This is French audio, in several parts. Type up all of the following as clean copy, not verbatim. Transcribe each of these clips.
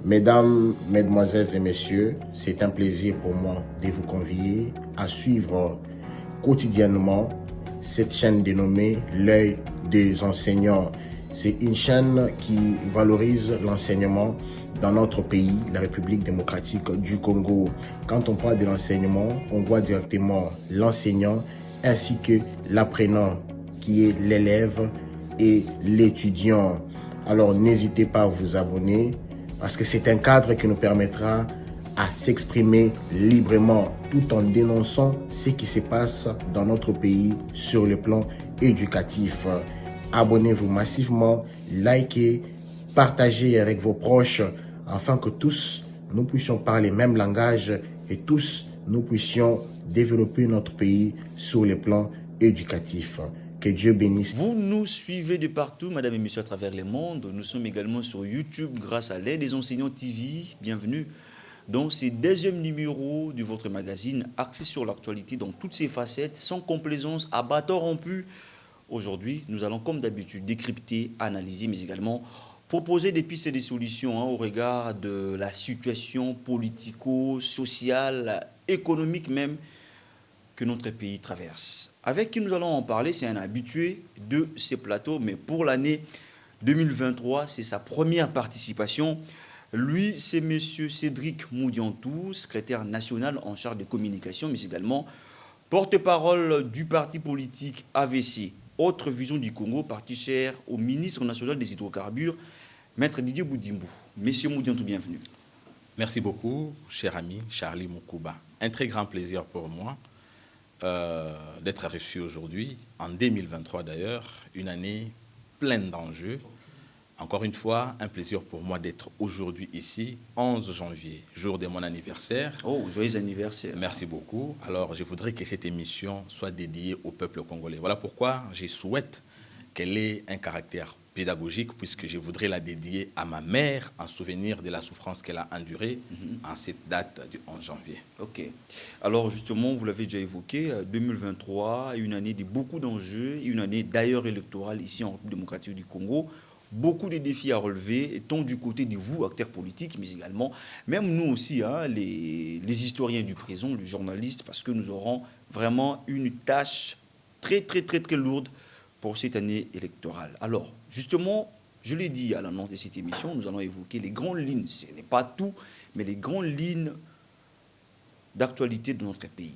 Mesdames, Mesdemoiselles et Messieurs, c'est un plaisir pour moi de vous convier à suivre quotidiennement cette chaîne dénommée L'œil des enseignants. C'est une chaîne qui valorise l'enseignement dans notre pays, la République démocratique du Congo. Quand on parle de l'enseignement, on voit directement l'enseignant ainsi que l'apprenant qui est l'élève et l'étudiant. Alors n'hésitez pas à vous abonner parce que c'est un cadre qui nous permettra à s'exprimer librement tout en dénonçant ce qui se passe dans notre pays sur le plan éducatif. Abonnez-vous massivement, likez, partagez avec vos proches afin que tous nous puissions parler le même langage et tous nous puissions développer notre pays sur le plan éducatif. Que Dieu bénisse. Vous nous suivez de partout, mesdames et messieurs, à travers le monde. Nous sommes également sur YouTube grâce à l'aide des enseignants TV. Bienvenue dans ce deuxième numéro de votre magazine axé sur l'actualité dans toutes ses facettes, sans complaisance, à bâton rompu. Aujourd'hui, nous allons comme d'habitude décrypter, analyser, mais également proposer des pistes et des solutions au regard de la situation politico-sociale, économique même, que notre pays traverse. Avec qui nous allons en parler, c'est un habitué de ces plateaux, mais pour l'année 2023, c'est sa première participation. Lui, c'est M. Cédric Moudiantou, secrétaire national en charge de communication, mais également porte-parole du parti politique AVC, Autre Vision du Congo, parti cher au ministre national des hydrocarbures, Maître Didier Boudimbo. Monsieur Moudiantou, bienvenue. Merci beaucoup, cher ami Charlie Moukouba. Un très grand plaisir pour moi d'être reçu aujourd'hui, en 2023 d'ailleurs, une année pleine d'enjeux. Encore une fois, un plaisir pour moi d'être aujourd'hui ici, 11 janvier, jour de mon anniversaire. Oh, joyeux anniversaire. Merci beaucoup. Alors, je voudrais que cette émission soit dédiée au peuple congolais. Voilà pourquoi je souhaite qu'elle ait un caractère pédagogique, puisque je voudrais la dédier à ma mère en souvenir de la souffrance qu'elle a endurée en cette date du 11 janvier. Ok. Alors justement, vous l'avez déjà évoqué, 2023, une année de beaucoup d'enjeux, une année d'ailleurs électorale ici en République démocratique du Congo. Beaucoup de défis à relever, tant du côté de vous, acteurs politiques, mais également, même nous aussi, les historiens du présent, les journalistes, parce que nous aurons vraiment une tâche très lourde pour cette année électorale. Alors, justement, je l'ai dit à l'annonce de cette émission, nous allons évoquer les grandes lignes, ce n'est pas tout, mais les grandes lignes d'actualité de notre pays.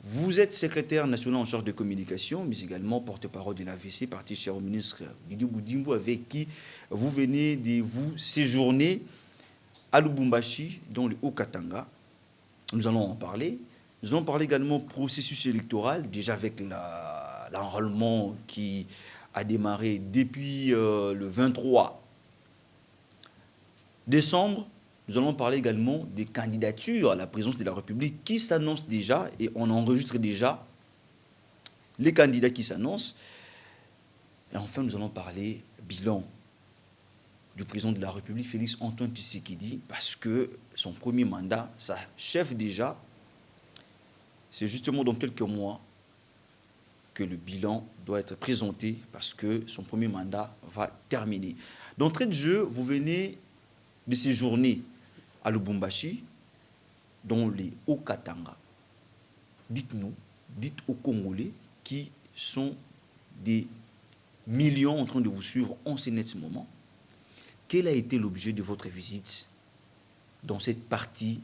Vous êtes secrétaire national en charge de communication, mais également porte-parole de l'AVC, parti cher au ministre Didier Boudimbo, avec qui vous venez de vous séjourner à Lubumbashi, dans le Haut-Katanga. Nous allons en parler. Nous allons parler également processus électoral, déjà avec l'enrôlement qui a démarré depuis le 23 décembre. Nous allons parler également des candidatures à la présidence de la République qui s'annoncent déjà, et on enregistre déjà les candidats qui s'annoncent. Et enfin, nous allons parler bilan du président de la République, Félix Antoine Tshisekedi, parce que son premier mandat s'achève déjà. C'est justement dans quelques mois que le bilan doit être présenté, parce que son premier mandat va terminer. D'entrée de jeu, vous venez de séjourner à Lubumbashi, dans les Hauts-Katanga. Dites-nous, dites aux Congolais qui sont des millions en train de vous suivre en ce moment, quel a été l'objet de votre visite dans cette partie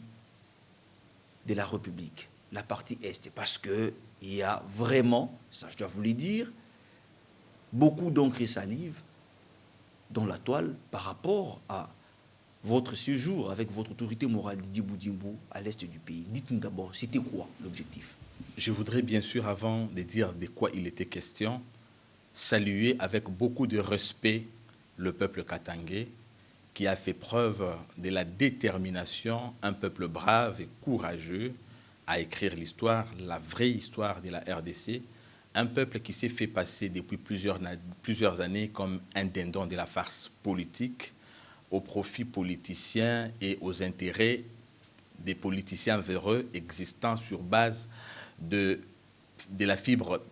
de la République, la partie Est, parce qu'il y a vraiment, ça je dois vous le dire, beaucoup d'encre et salive dans la toile par rapport à votre séjour avec votre autorité morale Didier Boudimbo à l'est du pays. Dites-nous d'abord, c'était quoi l'objectif? Je voudrais bien sûr, avant de dire de quoi il était question, saluer avec beaucoup de respect le peuple katangais qui a fait preuve de la détermination, un peuple brave et courageux à écrire l'histoire, la vraie histoire de la RDC, un peuple qui s'est fait passer depuis plusieurs années comme un dindon de la farce politique, aux profits politiciens et aux intérêts des politiciens véreux existant sur base de la fibre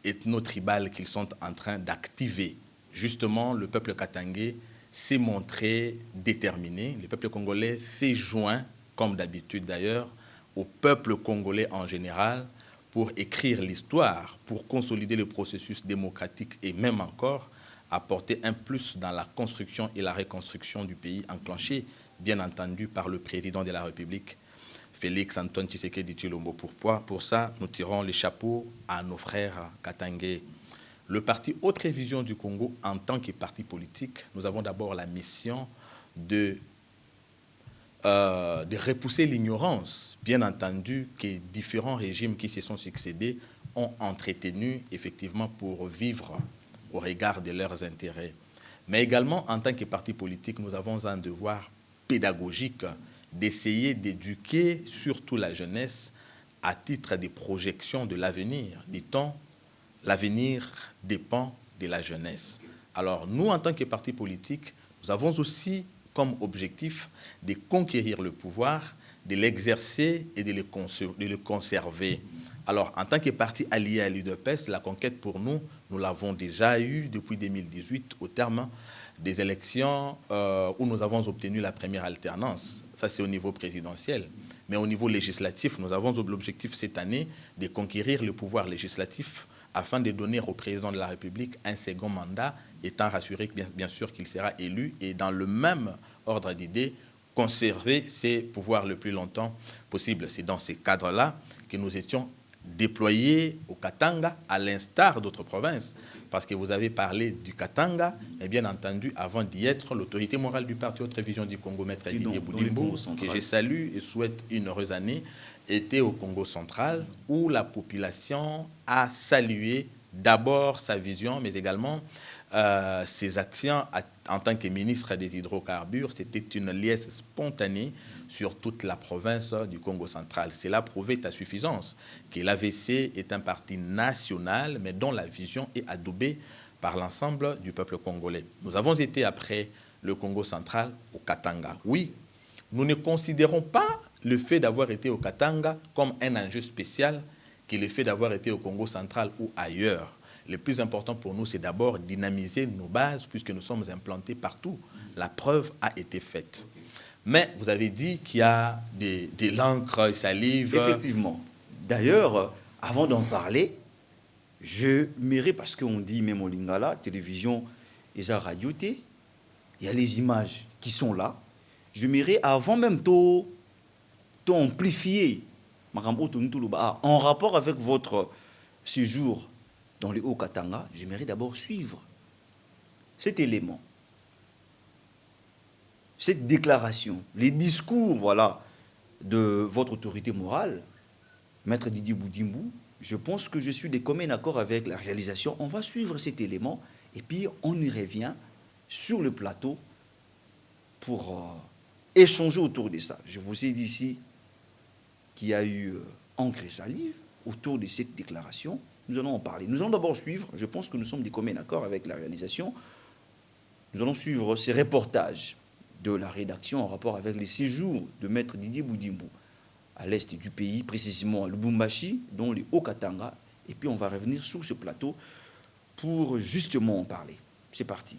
ethno-tribale qu'ils sont en train d'activer. Justement, le peuple katangais s'est montré déterminé. Le peuple congolais fait joint, comme d'habitude d'ailleurs, au peuple congolais en général pour écrire l'histoire, pour consolider le processus démocratique et même encore apporter un plus dans la construction et la reconstruction du pays enclenché, bien entendu, par le président de la République, Félix Antoine Tshisekedi Tshilombo. Pour ça, nous tirons les chapeaux à nos frères katangais. Le parti Autre Vision du Congo, en tant que parti politique, nous avons d'abord la mission de repousser l'ignorance, bien entendu, que différents régimes qui se sont succédés ont entretenu effectivement pour vivre au regard de leurs intérêts. Mais également, en tant que parti politique, nous avons un devoir pédagogique d'essayer d'éduquer surtout la jeunesse à titre de projection de l'avenir. Dit-on, l'avenir dépend de la jeunesse. Alors, nous, en tant que parti politique, nous avons aussi comme objectif de conquérir le pouvoir, de l'exercer et de le conserver. Alors, en tant que parti allié à l'UDPS, la conquête pour nous, nous l'avons déjà eue depuis 2018 au terme des élections où nous avons obtenu la première alternance. Ça, c'est au niveau présidentiel. Mais au niveau législatif, nous avons l'objectif cette année de conquérir le pouvoir législatif afin de donner au président de la République un second mandat, étant rassuré bien sûr qu'il sera élu et dans le même ordre d'idées, conserver ses pouvoirs le plus longtemps possible. C'est dans ces cadres-là que nous étions déployés au Katanga, à l'instar d'autres provinces. Parce que vous avez parlé du Katanga, et bien entendu, avant d'y être, l'autorité morale du parti Autre Vision du Congo, Maître Didier Boudimbo, que je salue et souhaite une heureuse année, était au Congo central, où la population a salué d'abord sa vision, mais également ses actions en tant que ministre des hydrocarbures. C'était une liesse spontanée sur toute la province du Congo central. Cela prouvait à suffisance que l'AVC est un parti national, mais dont la vision est adoubée par l'ensemble du peuple congolais. Nous avons été, après le Congo central, au Katanga. Oui, nous ne considérons pas le fait d'avoir été au Katanga comme un enjeu spécial que le fait d'avoir été au Congo central ou ailleurs. Le plus important pour nous, c'est d'abord dynamiser nos bases, puisque nous sommes implantés partout. La preuve a été faite. Mais vous avez dit qu'il y a de l'encre, salive. Effectivement. D'ailleurs, avant d'en parler, je m'irai, parce qu'on dit même au Lingala, télévision et la radio, il y a les images qui sont là. Je m'irai avant même tout amplifier en rapport avec votre séjour dans le Haut-Katanga. J'aimerais d'abord suivre cet élément, cette déclaration, les discours, voilà, de votre autorité morale, Maître Didier Boudimbo. Je pense que je suis de commun accord avec la réalisation. On va suivre cet élément et puis on y revient sur le plateau pour échanger autour de ça. Je vous ai dit ici qu'il y a eu encre et salive autour de cette déclaration. Nous allons en parler. Nous allons d'abord suivre, je pense que nous sommes de commun accord avec la réalisation, nous allons suivre ces reportages de la rédaction en rapport avec les séjours de Maître Didier Boudimbo à l'est du pays, précisément à Lubumbashi, dont les Haut-Katanga, et puis on va revenir sur ce plateau pour justement en parler. C'est parti.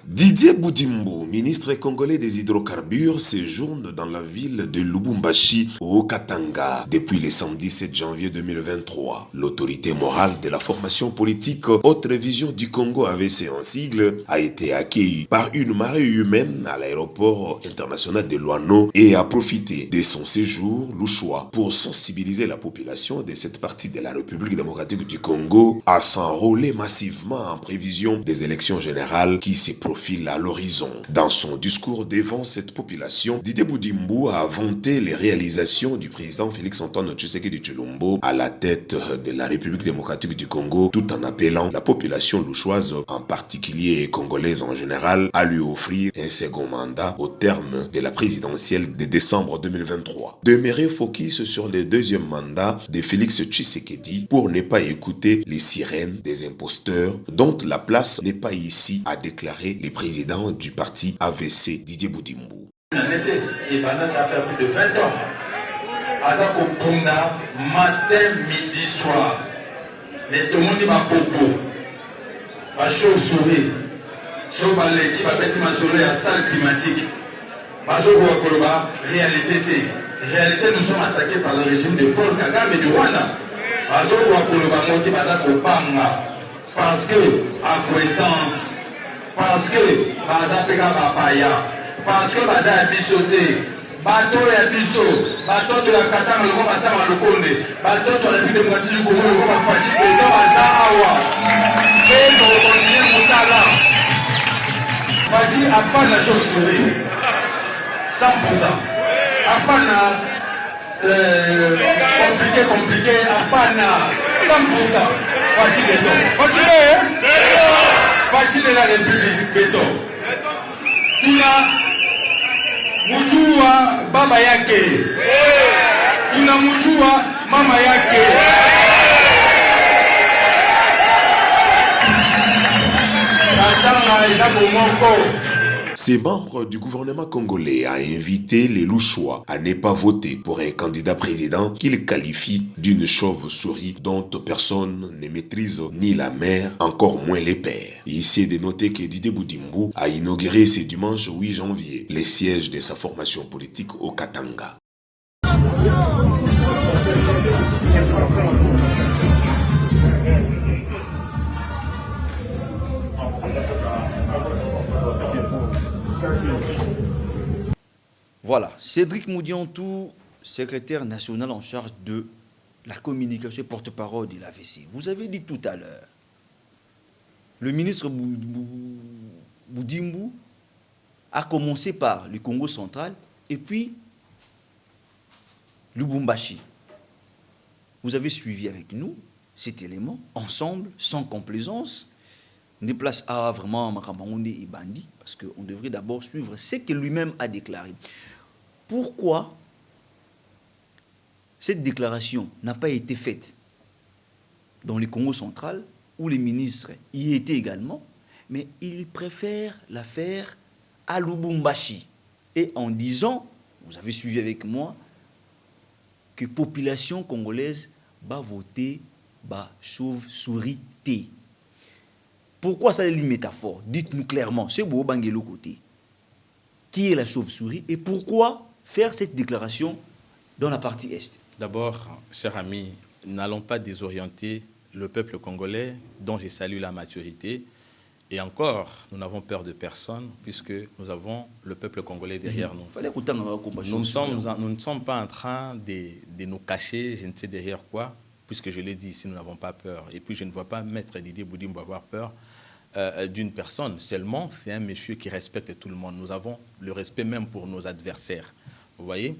Didier Boudimbo, ministre congolais des hydrocarbures, séjourne dans la ville de Lubumbashi au Katanga depuis le samedi 7 janvier 2023. L'autorité morale de la formation politique Autre Vision du Congo, AVC en sigle, a été accueillie par une marée humaine à l'aéroport international de Luano et a profité de son séjour louchois pour sensibiliser la population de cette partie de la République démocratique du Congo à s'enrôler massivement en prévision des élections générales qui se profilent à l'horizon. Dans son discours devant cette population, Didier Boudimbo a vanté les réalisations du président Félix Antoine Tshisekedi Tshilombo à la tête de la République démocratique du Congo, tout en appelant la population louchoise, en particulier et congolaise en général, à lui offrir un second mandat au terme de la présidentielle de décembre 2023. Demeurer focus sur le deuxième mandat de Félix Tshisekedi pour ne pas écouter les sirènes des imposteurs dont la place n'est pas ici, a déclaré le président du parti AVC, Didier Boudimbo. Et pendant ça fait plus de 20 ans, Azako Punda, matin, midi, soir, les tomoni ma popo, ma chauve-souris, Chobale qui va mettre ma soleil à salle climatique. Bazogo Koloba, réalité. Réalité, nous sommes attaqués par le régime de Paul Kagame et du Rwanda. Bazogo Koloba, Moti Bazako Panga. Parce que, acquaintance. Parce que, Bazapeka Bapaya. Parce que, Baza Bisoté. Bateau et Biso. Bateau de la Katanga, le Rwanda, Basama le Konde. Bateau de la République démocratique du Congo, le Rwanda, Fachi, et dans Baza Awa. Et nous continuons Moutala. Baji a pas la chauve-souris. 100%. Apana compliqué, apana 100%. Parti béton. Parti de la République béton. Tuna mujua baba yake. Tuna mujua mama yake. Katanga eza bomoko. Ces membres du gouvernement congolais a invité les Louchois à ne pas voter pour un candidat président qu'ils qualifient d'une chauve-souris dont personne ne maîtrise ni la mère, encore moins les pères. Ici est de noter que Didier Boudimbo a inauguré ce dimanche 8 janvier les sièges de sa formation politique au Katanga. Voilà, Cédric Moudiantou, secrétaire national en charge de la communication et porte-parole de l'AVC. Vous avez dit tout à l'heure, le ministre Boudimbo a commencé par le Congo central et puis Lubumbashi. Vous avez suivi avec nous cet élément, ensemble, sans complaisance. On déplace à vraiment Makabangonde et Bandi, parce qu'on devrait d'abord suivre ce que lui-même a déclaré. Pourquoi cette déclaration n'a pas été faite dans le Congo central, où les ministres y étaient également, mais il préfère la faire à Lubumbashi, et en disant, vous avez suivi avec moi, que la population congolaise va voter ba chauve-souris T. Pourquoi ça est une métaphore? Dites-nous clairement, c'est beau Bangelo côté. Qui est la chauve-souris et pourquoi faire cette déclaration dans la partie Est? D'abord, chers amis, n'allons pas désorienter le peuple congolais, dont je salue la maturité. Et encore, nous n'avons peur de personne, puisque nous avons le peuple congolais derrière nous. Nous ne sommes pas en train de nous cacher, je ne sais derrière quoi, puisque je l'ai dit, si nous n'avons pas peur. Et puis je ne vois pas Maître Didier Boudimbo avoir peur d'une personne. Seulement, c'est un monsieur qui respecte tout le monde. Nous avons le respect même pour nos adversaires. Vous voyez?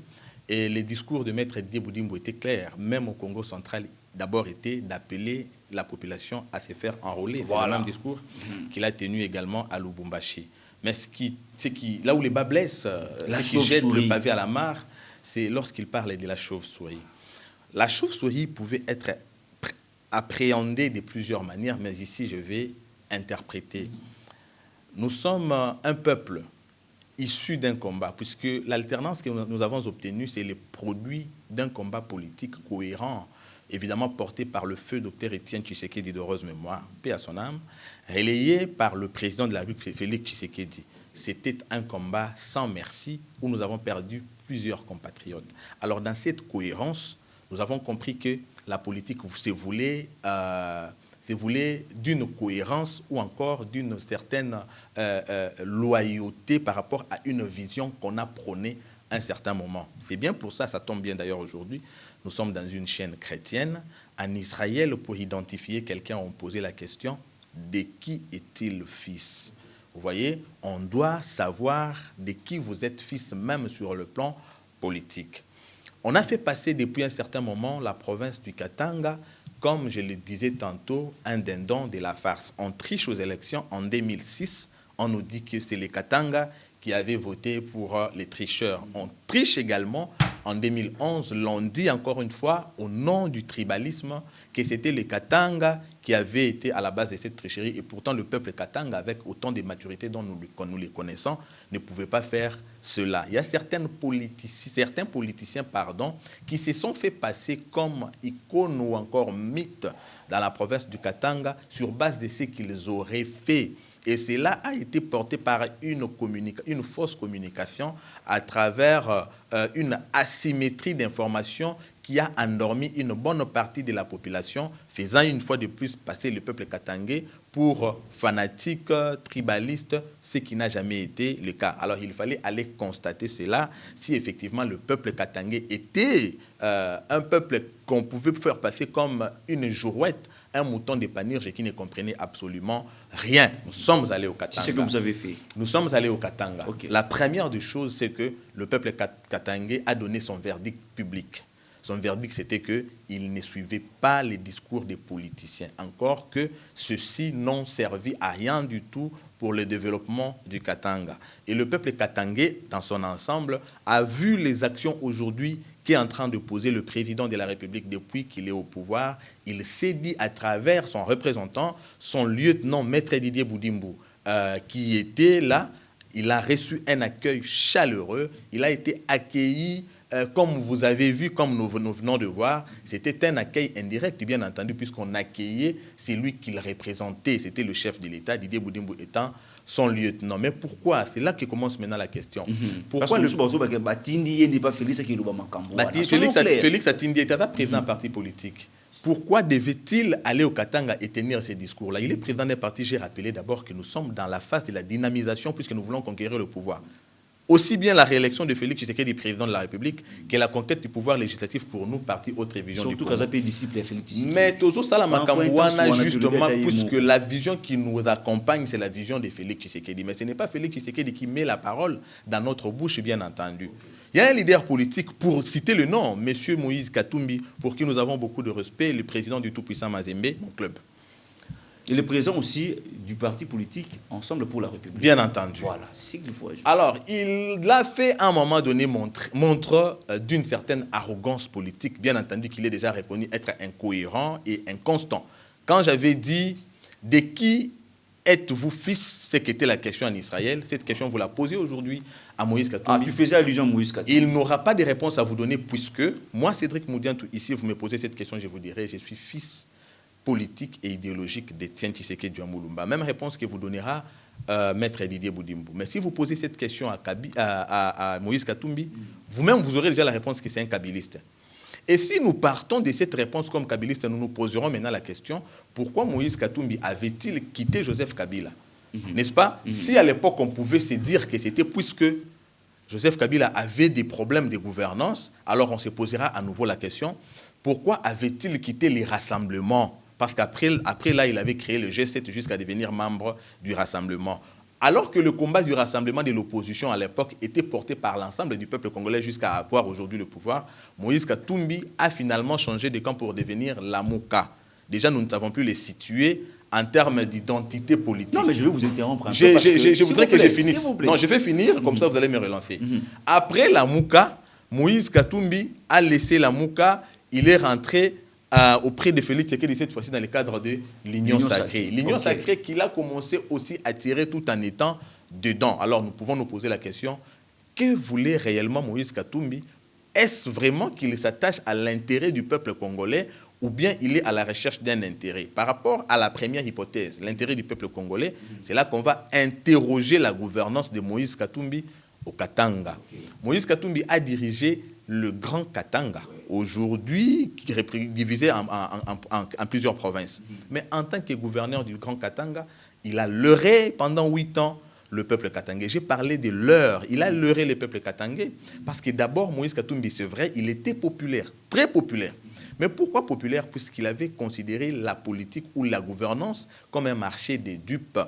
Et les discours de Maître Didier Boudimbo étaient clairs. Même au Congo central, d'abord était d'appeler la population à se faire enrôler. Voilà. C'est le même discours qu'il a tenu également à Lubumbashi. Mais là où les bas blessent, ce qui jette le pavé à la mare, c'est lorsqu'il parle de la chauve-souris. La chauve-souris pouvait être appréhendée de plusieurs manières, mais ici je vais interpréter. Nous sommes un peuple issu d'un combat, puisque l'alternance que nous avons obtenue, c'est le produit d'un combat politique cohérent, évidemment porté par le feu Dr Étienne Tshisekedi de heureuse mémoire, paix à son âme, relayé par le président de la République, Félix Tshisekedi. C'était un combat sans merci, où nous avons perdu plusieurs compatriotes. Alors dans cette cohérence, nous avons compris que la politique se voulait d'une cohérence ou encore d'une certaine loyauté par rapport à une vision qu'on a prônée à un certain moment. C'est bien pour ça, ça tombe bien d'ailleurs aujourd'hui, nous sommes dans une chaîne chrétienne. En Israël, pour identifier quelqu'un, on posait la question, de qui est-il fils? Vous voyez, on doit savoir de qui vous êtes fils, même sur le plan politique. On a fait passer depuis un certain moment la province du Katanga, comme je le disais tantôt, un dindon de la farce. On triche aux élections en 2006, on nous dit que c'est les Katanga qui avaient voté pour les tricheurs. On triche également en 2011, l'on dit encore une fois, au nom du tribalisme, que c'était les Katanga qui avaient été à la base de cette tricherie. Et pourtant, le peuple Katanga, avec autant de maturité dont nous les connaissons, ne pouvait pas faire cela. Il y a certains politiciens qui se sont fait passer comme icônes ou encore mythes dans la province du Katanga sur base de ce qu'ils auraient fait Et cela a été porté par une fausse communication à travers une asymétrie d'informations qui a endormi une bonne partie de la population, faisant une fois de plus passer le peuple katangais pour fanatique, tribaliste, ce qui n'a jamais été le cas. Alors il fallait aller constater cela, si effectivement le peuple katangais était un peuple qu'on pouvait faire passer comme une jouette, un mouton de Panurge qui ne comprenait absolument rien. Nous sommes allés au Katanga. C'est ce que vous avez fait. Nous sommes allés au Katanga. Okay. La première des choses, c'est que le peuple katangais a donné son verdict public. Son verdict, c'était qu'il ne suivait pas les discours des politiciens. Encore que ceux-ci n'ont servi à rien du tout pour le développement du Katanga. Et le peuple katangais, dans son ensemble, a vu les actions aujourd'hui qu'est en train de poser le président de la République depuis qu'il est au pouvoir. Il s'est dit à travers son représentant, son lieutenant, Maître Didier Boudimbu, qui était là. Il a reçu un accueil chaleureux. Il a été accueilli comme vous avez vu, comme nous venons de voir. C'était un accueil indirect, bien entendu, puisqu'on accueillait celui qu'il représentait. C'était le chef de l'État, Didier Boudimbu étant son lieutenant. Mais pourquoi? C'est là que commence maintenant la question. Pourquoi Parce que n'est pas Félix qui Félix Atindi était président d'un parti politique. Pourquoi devait-il aller au Katanga et tenir ces discours-là? Il est président d'un parti. J'ai rappelé d'abord que nous sommes dans la phase de la dynamisation puisque nous voulons conquérir le pouvoir. Aussi bien la réélection de Félix Tshisekedi président de la République que la conquête du pouvoir législatif pour nous, parti Haute Révision du pouvoir. Surtout disciple Félix Tshisekedi. Mais Tozo Salamakambouana, justement, puisque la vision qui nous accompagne, c'est la vision de Félix Tshisekedi. Mais ce n'est pas Félix Tshisekedi qui met la parole dans notre bouche, bien entendu. Il y a un leader politique, pour citer le nom, M. Moïse Katumbi, pour qui nous avons beaucoup de respect, le président du tout-puissant Mazembe, mon club. Et le président aussi du parti politique Ensemble pour la République. Bien entendu. Voilà, c'est qu'il faut ajouter. Alors, il a fait à un moment donné montre d'une certaine arrogance politique. Bien entendu qu'il est déjà reconnu être incohérent et inconstant. Quand j'avais dit « De qui êtes-vous fils ?» ce qu'était la question en Israël. Cette question, vous la posez aujourd'hui à Moïse Katumbi. Ah, tu faisais allusion à Moïse Katumbi. Il n'aura pas de réponse à vous donner puisque moi, Cédric Moudiantou, ici, vous me posez cette question, je vous dirai, je suis fils politique et idéologique d'Étienne Tshisekedi Mulumba. Même réponse que vous donnera Maître Didier Boudimbu. Mais si vous posez cette question à Moïse Katumbi, vous-même, vous aurez déjà la réponse que c'est un kabiliste. Et si nous partons de cette réponse comme kabiliste, nous nous poserons maintenant la question, pourquoi Moïse Katumbi avait-il quitté Joseph Kabila? N'est-ce pas? Si à l'époque, on pouvait se dire que c'était puisque Joseph Kabila avait des problèmes de gouvernance, alors on se posera à nouveau la question, pourquoi avait-il quitté les rassemblements? Parce qu'après là, il avait créé le G7 jusqu'à devenir membre du rassemblement. Alors que le combat du rassemblement de l'opposition à l'époque était porté par l'ensemble du peuple congolais jusqu'à avoir aujourd'hui le pouvoir, Moïse Katumbi a finalement changé de camp pour devenir l'Amouka. Déjà, nous ne savons plus les situer en termes d'identité politique. Non, mais je vais vous interrompre un peu. Je voudrais que je finisse. Non, je vais finir, comme ça vous allez me relancer. Après l'Amouka, Moïse Katumbi a laissé l'Amouka, il est rentré auprès de Félix Tshisekedi, cette fois-ci dans le cadre de l'Union sacrée. L'Union sacrée qu'il a commencé aussi à tirer tout en étant dedans. Alors nous pouvons nous poser la question, que voulait réellement Moïse Katumbi? Est-ce vraiment qu'il s'attache à l'intérêt du peuple congolais ou bien il est à la recherche d'un intérêt? Par rapport à la première hypothèse, l'intérêt du peuple congolais, c'est là qu'on va interroger la gouvernance de Moïse Katumbi au Katanga. Moïse Katumbi a dirigé le Grand Katanga, aujourd'hui divisé en plusieurs provinces. Mais en tant que gouverneur du Grand Katanga, il a leurré pendant 8 ans le peuple katangais. J'ai parlé de leurre. Il a leurré le peuple katangais parce que d'abord, Moïse Katumbi, c'est vrai, il était populaire, très populaire. Mais pourquoi populaire? Puisqu'il avait considéré la politique ou la gouvernance comme un marché des dupes.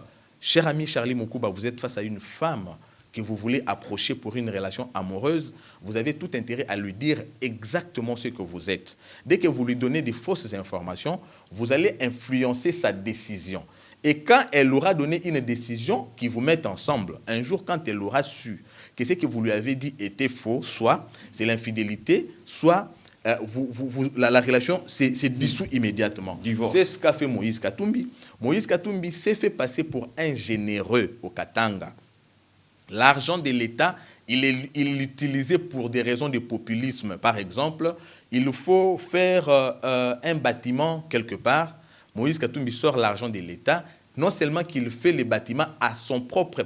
Cher ami Charlie Moukouba, vous êtes face à une femme que vous voulez approcher pour une relation amoureuse, vous avez tout intérêt à lui dire exactement ce que vous êtes. Dès que vous lui donnez des fausses informations, vous allez influencer sa décision. Et quand elle aura donné une décision qui vous met ensemble, un jour quand elle aura su que ce que vous lui avez dit était faux, soit c'est l'infidélité, soit la relation s'est dissoute immédiatement. C'est ce qu'a fait Moïse Katumbi. Moïse Katumbi s'est fait passer pour un généreux au Katanga. L'argent de l'État, il l'utilisait pour des raisons de populisme. Par exemple, il faut faire un bâtiment quelque part. Moïse Katumbi sort l'argent de l'État, non seulement qu'il fait les bâtiments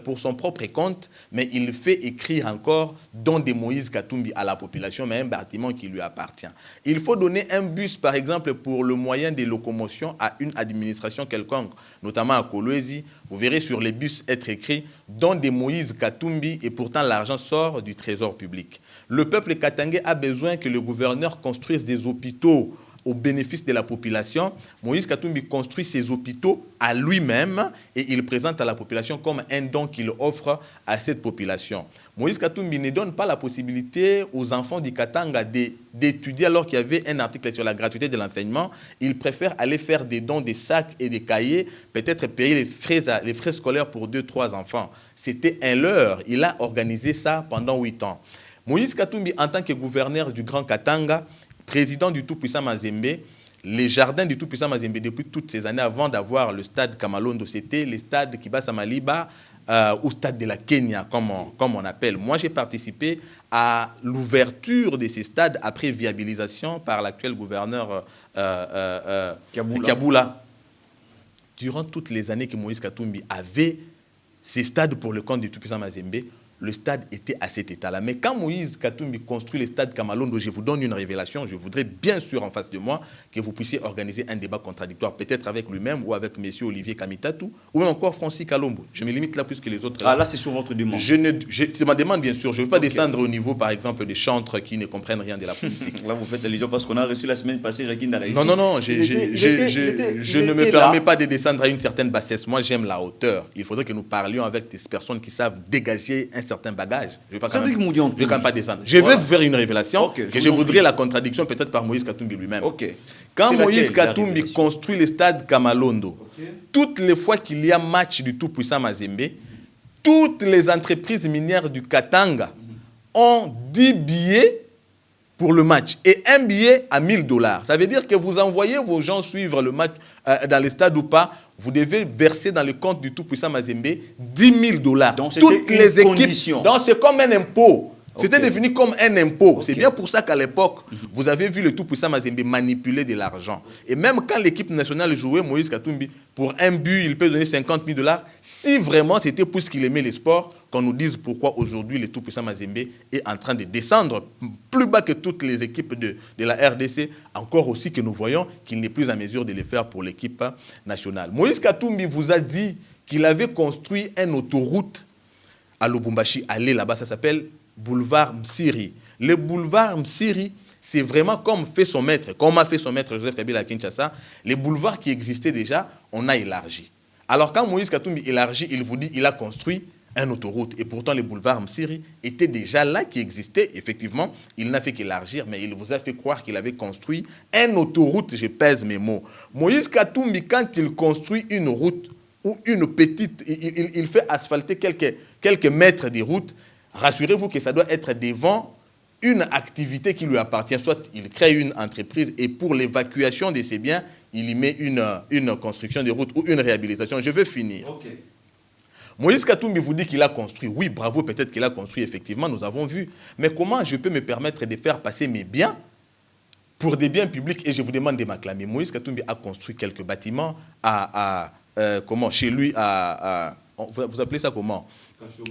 pour son propre compte, mais il fait écrire encore don de Moïse Katumbi à la population, mais un bâtiment qui lui appartient. Il faut donner un bus, par exemple, pour le moyen de locomotion à une administration quelconque, notamment à Kolwezi. Vous verrez sur les bus être écrit don de Moïse Katumbi et pourtant l'argent sort du trésor public. Le peuple katangais a besoin que le gouverneur construise des hôpitaux au bénéfice de la population. Moïse Katumbi construit ses hôpitaux à lui-même et il présente à la population comme un don qu'il offre à cette population. Moïse Katumbi ne donne pas la possibilité aux enfants du Katanga d'étudier alors qu'il y avait un article sur la gratuité de l'enseignement. Il préfère aller faire des dons de sacs et des cahiers, peut-être payer les frais scolaires pour 2-3 enfants. C'était un leurre. Il a organisé ça pendant 8 ans. Moïse Katumbi, en tant que gouverneur du Grand Katanga, président du tout-puissant Mazembe, les jardins du tout-puissant Mazembe, depuis toutes ces années, avant d'avoir le stade Kamalondo, c'était le stade Kibasa Maliba ou stade de la Kenya, comme on appelle. Moi, j'ai participé à l'ouverture de ces stades après viabilisation par l'actuel gouverneur Kiaboula. Durant toutes les années que Moïse Katumbi avait ces stades pour le compte du tout-puissant Mazembe, le stade était à cet état-là. Mais quand Moïse Katumbi construit le stade Kamalondo, je vous donne une révélation, je voudrais bien sûr en face de moi que vous puissiez organiser un débat contradictoire, peut-être avec lui-même ou avec M. Olivier Kamitatou, ou même encore Francis Kalombo. Je me limite là plus que les autres. Ah, là, c'est sur votre demande. C'est ma demande, bien sûr. Je ne veux pas descendre au niveau, par exemple, des chantres qui ne comprennent rien de la politique. Là, vous faites allusion parce qu'on a reçu la semaine passée Jacqueline Dalaïsi. Non, je ne me permets pas de descendre à une certaine bassesse. Moi, j'aime la hauteur. Il faudrait que nous parlions avec des personnes qui savent dégager un certain bagage. Je ne vais quand même pas descendre. Je vais vous faire une révélation que je voudrais la contradiction peut-être par Moïse Katumbi lui-même. Quand Moïse Katumbi construit le stade Kamalondo, toutes les fois qu'il y a match du tout-puissant Mazembe, toutes les entreprises minières du Katanga ont 10 billets pour le match et un billet à $1000. Ça veut dire que vous envoyez vos gens suivre le match dans le stade ou pas, vous devez verser dans le compte du tout-puissant Mazembe $10,000. Donc, toutes les équipes. Donc, c'est comme un impôt. C'était défini comme un impôt. C'est bien pour ça qu'à l'époque, vous avez vu le tout-puissant Mazembe manipuler de l'argent. Et même quand l'équipe nationale jouait, Moïse Katumbi, pour un but, il peut donner $50,000. Si vraiment c'était pour ce qu'il aimait les sports, qu'on nous dise pourquoi aujourd'hui le tout-puissant Mazembe est en train de descendre plus bas que toutes les équipes de la RDC, encore aussi que nous voyons qu'il n'est plus en mesure de le faire pour l'équipe nationale. Moïse Katumbi vous a dit qu'il avait construit une autoroute à Lubumbashi. Allez là-bas, ça s'appelle Boulevard Msiri. Le boulevard Msiri, c'est vraiment comme a fait son maître Joseph Kabila à Kinshasa. Les boulevards qui existaient déjà, on a élargi. Alors quand Moïse Katumbi élargit, il vous dit qu'il a construit une autoroute. Et pourtant, le boulevard Msiri était déjà là, qui existait. Effectivement, il n'a fait qu'élargir, mais il vous a fait croire qu'il avait construit une autoroute, je pèse mes mots. Moïse Katumbi, quand il construit une route ou une petite, il fait asphalter quelques mètres de route, rassurez-vous que ça doit être devant une activité qui lui appartient. Soit il crée une entreprise et pour l'évacuation de ses biens, il y met une construction de route ou une réhabilitation. Je veux finir. Moïse Katumbi vous dit qu'il a construit. Oui, bravo, peut-être qu'il a construit, effectivement, nous avons vu. Mais comment je peux me permettre de faire passer mes biens pour des biens publics et je vous demande de m'acclamer. Moïse Katumbi a construit quelques bâtiments chez lui, vous appelez ça comment?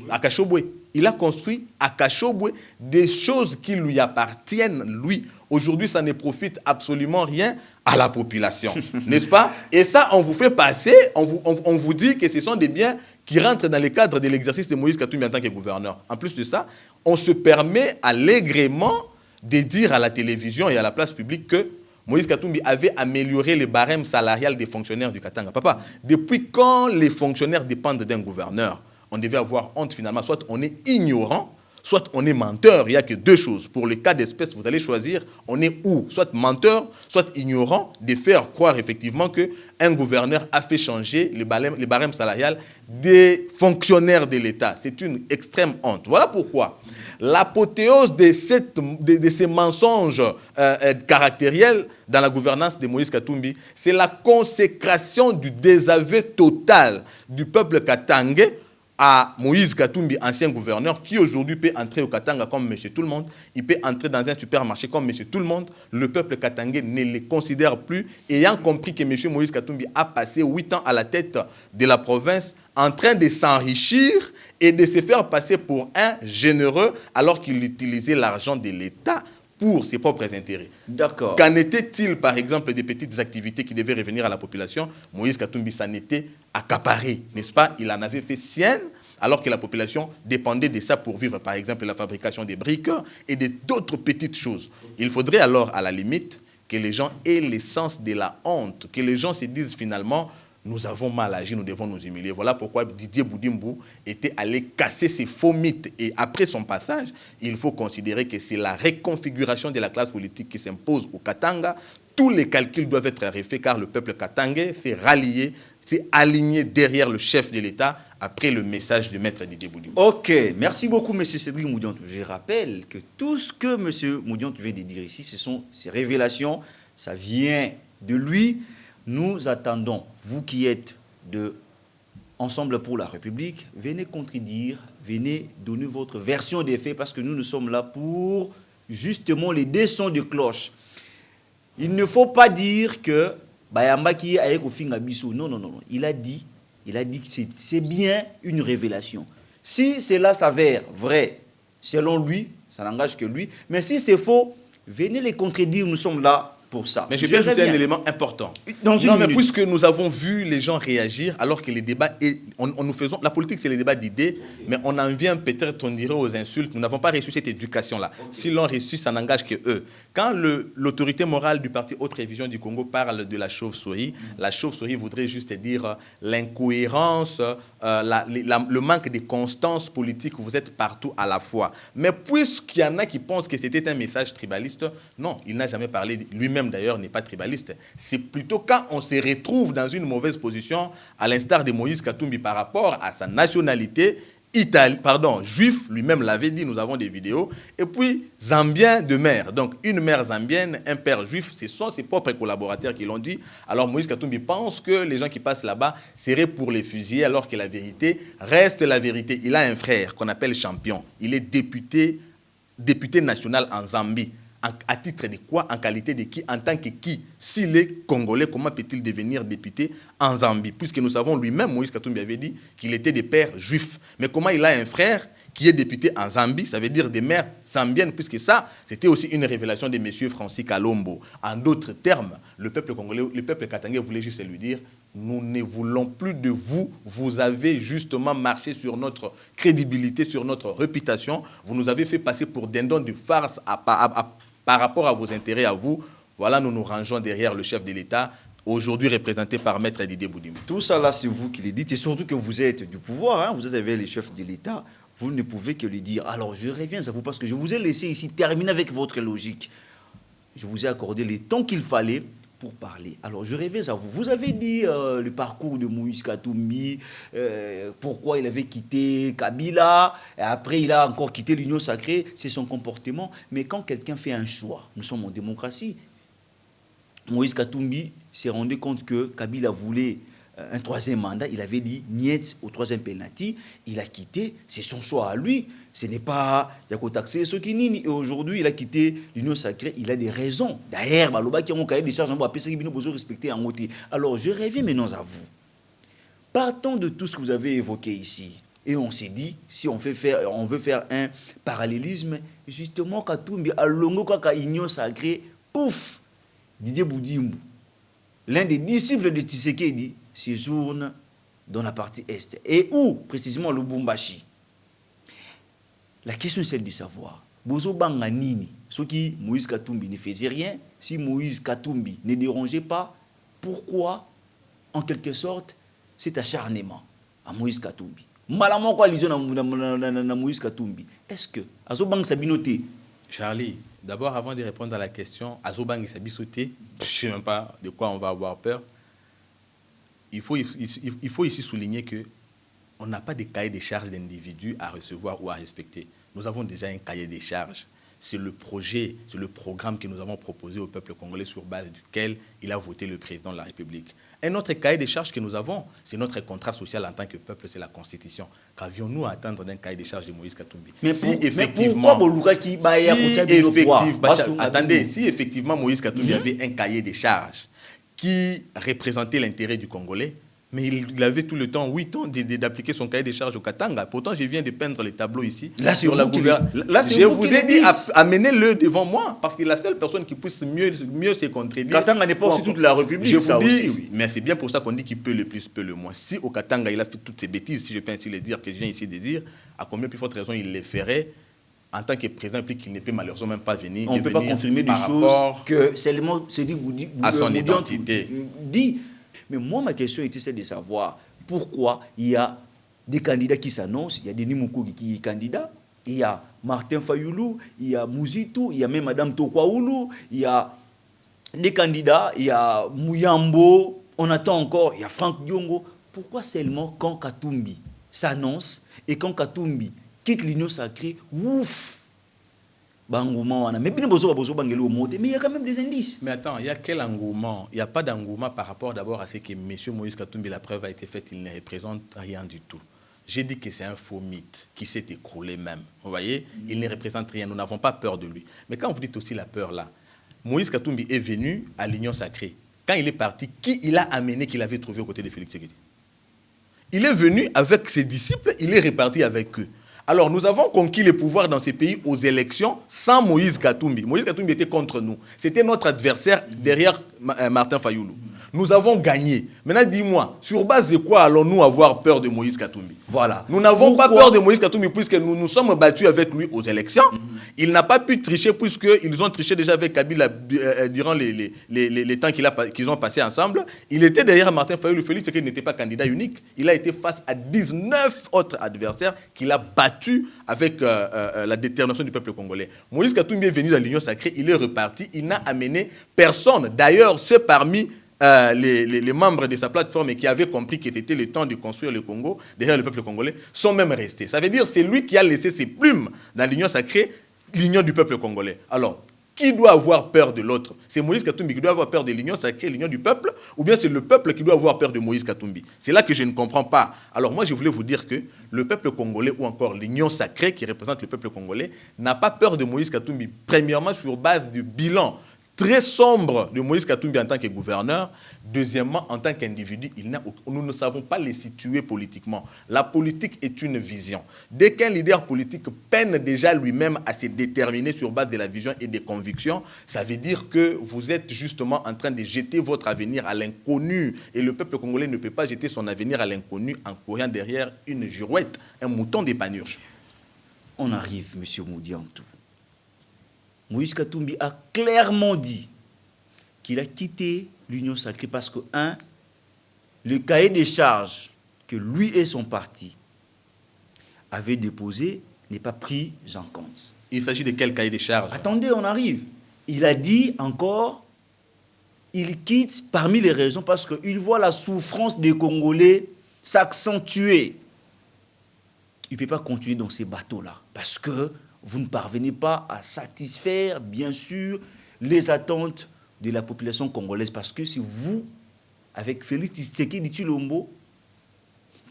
À Kashobwe. Il a construit à Kashobwe des choses qui lui appartiennent, lui. Aujourd'hui, ça ne profite absolument rien à la population, n'est-ce pas? Et ça, on vous fait passer, on vous dit que ce sont des biens qui rentrent dans le cadre de l'exercice de Moïse Katumbi en tant que gouverneur. En plus de ça, on se permet allègrement de dire à la télévision et à la place publique que Moïse Katumbi avait amélioré les barèmes salariales des fonctionnaires du Katanga. Papa, depuis quand les fonctionnaires dépendent d'un gouverneur? On devait avoir honte finalement. Soit on est ignorant, soit on est menteur. Il n'y a que deux choses. Pour le cas d'espèce, vous allez choisir, on est où? Soit menteur, soit ignorant, de faire croire effectivement qu'un gouverneur a fait changer les barèmes salariales des fonctionnaires de l'État. C'est une extrême honte. Voilà pourquoi l'apothéose de ces mensonges caractériels dans la gouvernance de Moïse Katumbi, c'est la consécration du désaveu total du peuple katangais à Moïse Katumbi, ancien gouverneur, qui aujourd'hui peut entrer au Katanga comme monsieur tout le monde, il peut entrer dans un supermarché comme monsieur tout le monde, le peuple katangais ne les considère plus, ayant compris que monsieur Moïse Katumbi a passé 8 ans à la tête de la province, en train de s'enrichir et de se faire passer pour un généreux, alors qu'il utilisait l'argent de l'État pour ses propres intérêts. D'accord. Qu'en était-il, par exemple, des petites activités qui devaient revenir à la population? Moïse Katumbi s'en était accaparé, n'est-ce pas? Il en avait fait sienne, alors que la population dépendait de ça pour vivre, par exemple, la fabrication des briques et d'autres petites choses. Il faudrait alors, à la limite, que les gens aient l'essence de la honte, que les gens se disent finalement, nous avons mal agi, nous devons nous humilier. Voilà pourquoi Didier Boudimbo était allé casser ces faux mythes. Et après son passage, il faut considérer que c'est la reconfiguration de la classe politique qui s'impose au Katanga. Tous les calculs doivent être refaits car le peuple katangais s'est rallié, s'est aligné derrière le chef de l'État après le message de maître Didier Boudimbo. Ok, merci beaucoup, M. Cédric Moudiantou. Je rappelle que tout ce que M. Moudiantou vient de dire ici, ce sont ses révélations, ça vient de lui. Nous attendons, vous qui êtes de Ensemble pour la République, venez contredire, venez donner votre version des faits, parce que nous sommes là pour justement les deux sons de cloche. Il ne faut pas dire que Bayamba qui est avec Ofinga Bissou. Non, non, non. Il a dit que c'est bien une révélation. Si cela s'avère vrai, selon lui, ça n'engage que lui. Mais si c'est faux, venez les contredire, nous sommes là pour ça. Mais je vais ajouter un élément important. Non, mais puisque nous avons vu les gens réagir, alors que les débats, nous faisons, la politique c'est les débats d'idées, mais on en vient peut-être, on dirait, aux insultes. Nous n'avons pas reçu cette éducation-là. Si l'on reçu, ça n'engage que eux. Quand l'autorité morale du parti Haute Révision du Congo parle de la chauve-souris, la chauve-souris voudrait juste dire l'incohérence, le manque de constance politique, vous êtes partout à la fois. Mais puisqu'il y en a qui pensent que c'était un message tribaliste, non, il n'a jamais parlé, lui-même d'ailleurs n'est pas tribaliste. C'est plutôt quand on se retrouve dans une mauvaise position, à l'instar de Moïse Katumbi par rapport à sa nationalité, juif, lui-même l'avait dit, nous avons des vidéos, et puis zambien de mère, donc une mère zambienne, un père juif, ce sont ses propres collaborateurs qui l'ont dit. Alors Moïse Katumbi pense que les gens qui passent là-bas seraient pour les fusiller, alors que la vérité reste la vérité. Il a un frère qu'on appelle Champion, il est député national en Zambie. À titre de quoi? En qualité de qui? En tant que qui? S'il est congolais, comment peut-il devenir député en Zambie? Puisque nous savons, lui-même, Moïse Katumbi avait dit qu'il était de père juif. Mais comment il a un frère qui est député en Zambie? Ça veut dire des mères zambiennes, puisque ça, c'était aussi une révélation de M. Francis Kalombo. En d'autres termes, le peuple congolais, le peuple katangais voulait juste lui dire: nous ne voulons plus de vous. Vous avez justement marché sur notre crédibilité, sur notre réputation. Vous nous avez fait passer pour dindons de farce par rapport à vos intérêts à vous. Voilà, nous nous rangeons derrière le chef de l'État, aujourd'hui représenté par Maître Didier Boudimbo. Tout ça là, c'est vous qui le dites, et surtout que vous êtes du pouvoir, hein, vous êtes avec les chefs de l'État, vous ne pouvez que lui dire. Alors je reviens à vous, parce que je vous ai laissé ici terminer avec votre logique. Je vous ai accordé le temps qu'il fallait pour parler. Alors je reviens à vous. Vous avez dit le parcours de Moïse Katumbi, pourquoi il avait quitté Kabila, et après il a encore quitté l'Union sacrée, c'est son comportement. Mais quand quelqu'un fait un choix, nous sommes en démocratie, Moïse Katumbi s'est rendu compte que Kabila voulait un troisième mandat, il avait dit niet au troisième penalty, il a quitté, c'est son choix à lui, ce n'est pas Yakotaxé Sokinini, et aujourd'hui il a quitté l'Union sacrée, il a des raisons. D'ailleurs, Baloba qui a un cahier de charges, on va besoin respecter en moté. Alors je reviens maintenant à vous. Partons de tout ce que vous avez évoqué ici, et on s'est dit, si on veut faire un parallélisme, justement, Katumbi a longo kaka Union sacrée, pouf, Didier Boudimbo, l'un des disciples de Tshisekedi, séjourne dans la partie Est. Et où, précisément, Lubumbashi. La question est celle de savoir, Bozo Banga Nini, ce qui Moïse Katumbi ne faisait rien, si Moïse Katumbi ne dérangeait pas, pourquoi, en quelque sorte, cet acharnement à Moïse Katumbi? Malamon quoi lisons na Moïse Katumbi. Est-ce que Azobang Sabinoté? Charlie, d'abord, avant de répondre à la question, Azobang Sabinoté, je ne sais même pas de quoi on va avoir peur. Il faut ici souligner qu'on n'a pas de cahier de charges d'individus à recevoir ou à respecter. Nous avons déjà un cahier de charges. c'est le projet, c'est le programme que nous avons proposé au peuple congolais sur base duquel il a voté le président de la République. Un autre cahier des charges que nous avons, c'est notre contrat social en tant que peuple, c'est la Constitution. Qu'avions-nous à attendre d'un cahier des charges de Moïse Katumbi? Mais si effectivement Moïse Katumbi avait un cahier des charges qui représentait l'intérêt du Congolais, mais il avait tout le temps, 8 ans, d'appliquer son cahier des charges au Katanga. Pourtant, je viens de peindre les tableaux ici. Là, sur la gouvernance. Je vous ai dit, amenez-le devant moi, parce que la seule personne qui puisse mieux se contredire. Katanga n'est pas aussi toute la République, je ça vous dis, aussi. Oui. Mais c'est bien pour ça qu'on dit qu'il peut le plus, peut le moins. Si au Katanga, il a fait toutes ces bêtises, si je peux ainsi le dire, que je viens ici de dire, à combien plus forte raison il les ferait en tant que président, implique qu'il ne peut malheureusement même pas venir. On ne peut pas confirmer des choses que seulement se dit à son identité. Dit. Mais moi, ma question était celle de savoir pourquoi il y a des candidats qui s'annoncent. Il y a Denis Mukwege qui est candidat, il y a Martin Fayulu, il y a Mouzitou, il y a même Madame Tokwaoulou, il y a des candidats, il y a Mouyambo, on attend encore, il y a Franck Diongo. Pourquoi seulement quand Katumbi s'annonce et quand Katumbi quitte l'Union sacrée, ouf, mais il y a quand même des indices. Mais attends, il y a quel engouement? Il n'y a pas d'engouement par rapport d'abord à ce que M. Moïse Katumbi, la preuve a été faite, il ne représente rien du tout. J'ai dit que c'est un faux mythe qui s'est écroulé même. Vous voyez, il ne représente rien, nous n'avons pas peur de lui. Mais quand vous dites aussi la peur là, Moïse Katumbi est venu à l'Union sacrée. Quand il est parti, qui il a amené qu'il avait trouvé aux côtés de Félix Tshisekedi? Il est venu avec ses disciples, il est reparti avec eux. Alors, nous avons conquis le pouvoir dans ces pays aux élections sans Moïse Katumbi. Moïse Katumbi était contre nous. C'était notre adversaire derrière Martin Fayulu. Nous avons gagné. Maintenant, dis-moi, sur base de quoi allons-nous avoir peur de Moïse Katumbi? Voilà. Nous n'avons pas peur de Moïse Katumbi puisque nous nous sommes battus avec lui aux élections. Il n'a pas pu tricher puisqu'ils ont triché déjà avec Kabila durant les temps qu'ils ont passé ensemble. Il était derrière Martin Fayulu. Félix Tshisekedi n'était pas candidat unique. Il a été face à 19 autres adversaires qu'il a battus avec la détermination du peuple congolais. Moïse Katumbi est venu dans l'Union sacrée. Il est reparti. Il n'a amené personne. D'ailleurs, ceux parmi les membres de sa plateforme qui avaient compris que c'était le temps de construire le Congo, derrière le peuple congolais, sont même restés. Ça veut dire que c'est lui qui a laissé ses plumes dans l'Union sacrée, l'union du peuple congolais. Alors, qui doit avoir peur de l'autre? C'est Moïse Katumbi qui doit avoir peur de l'union sacrée, l'union du peuple, ou bien c'est le peuple qui doit avoir peur de Moïse Katumbi? C'est là que je ne comprends pas. Alors moi, je voulais vous dire que le peuple congolais, ou encore l'union sacrée qui représente le peuple congolais, n'a pas peur de Moïse Katumbi. Premièrement, sur base du bilan très sombre de Moïse Katumbi en tant que gouverneur. Deuxièmement, en tant qu'individu, nous ne savons pas les situer politiquement. La politique est une vision. Dès qu'un leader politique peine déjà lui-même à se déterminer sur base de la vision et des convictions, ça veut dire que vous êtes justement en train de jeter votre avenir à l'inconnu. Et le peuple congolais ne peut pas jeter son avenir à l'inconnu en courant derrière une girouette, un mouton des panurges. On arrive, M. Moudiantou. Moïse Katumbi a clairement dit qu'il a quitté l'Union sacrée parce que, le cahier des charges que lui et son parti avaient déposé n'est pas pris en compte. Il s'agit de quel cahier des charges? Attendez, on arrive. Il a dit encore, il quitte parmi les raisons parce qu'il voit la souffrance des Congolais s'accentuer. Il ne peut pas continuer dans ces bateaux-là parce que vous ne parvenez pas à satisfaire, bien sûr, les attentes de la population congolaise. Parce que c'est vous, avec Félix Tshisekedi Tshilombo,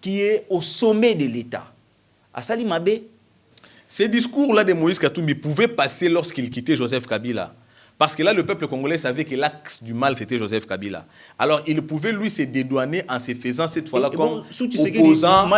qui est au sommet de l'État. Assali Mabé. Ces discours-là de Moïse Katumbi pouvaient passer lorsqu'il quittait Joseph Kabila. Parce que là, le peuple congolais savait que l'axe du mal, c'était Joseph Kabila. Alors, il pouvait, lui, se dédouaner en se faisant cette fois-là comme opposant.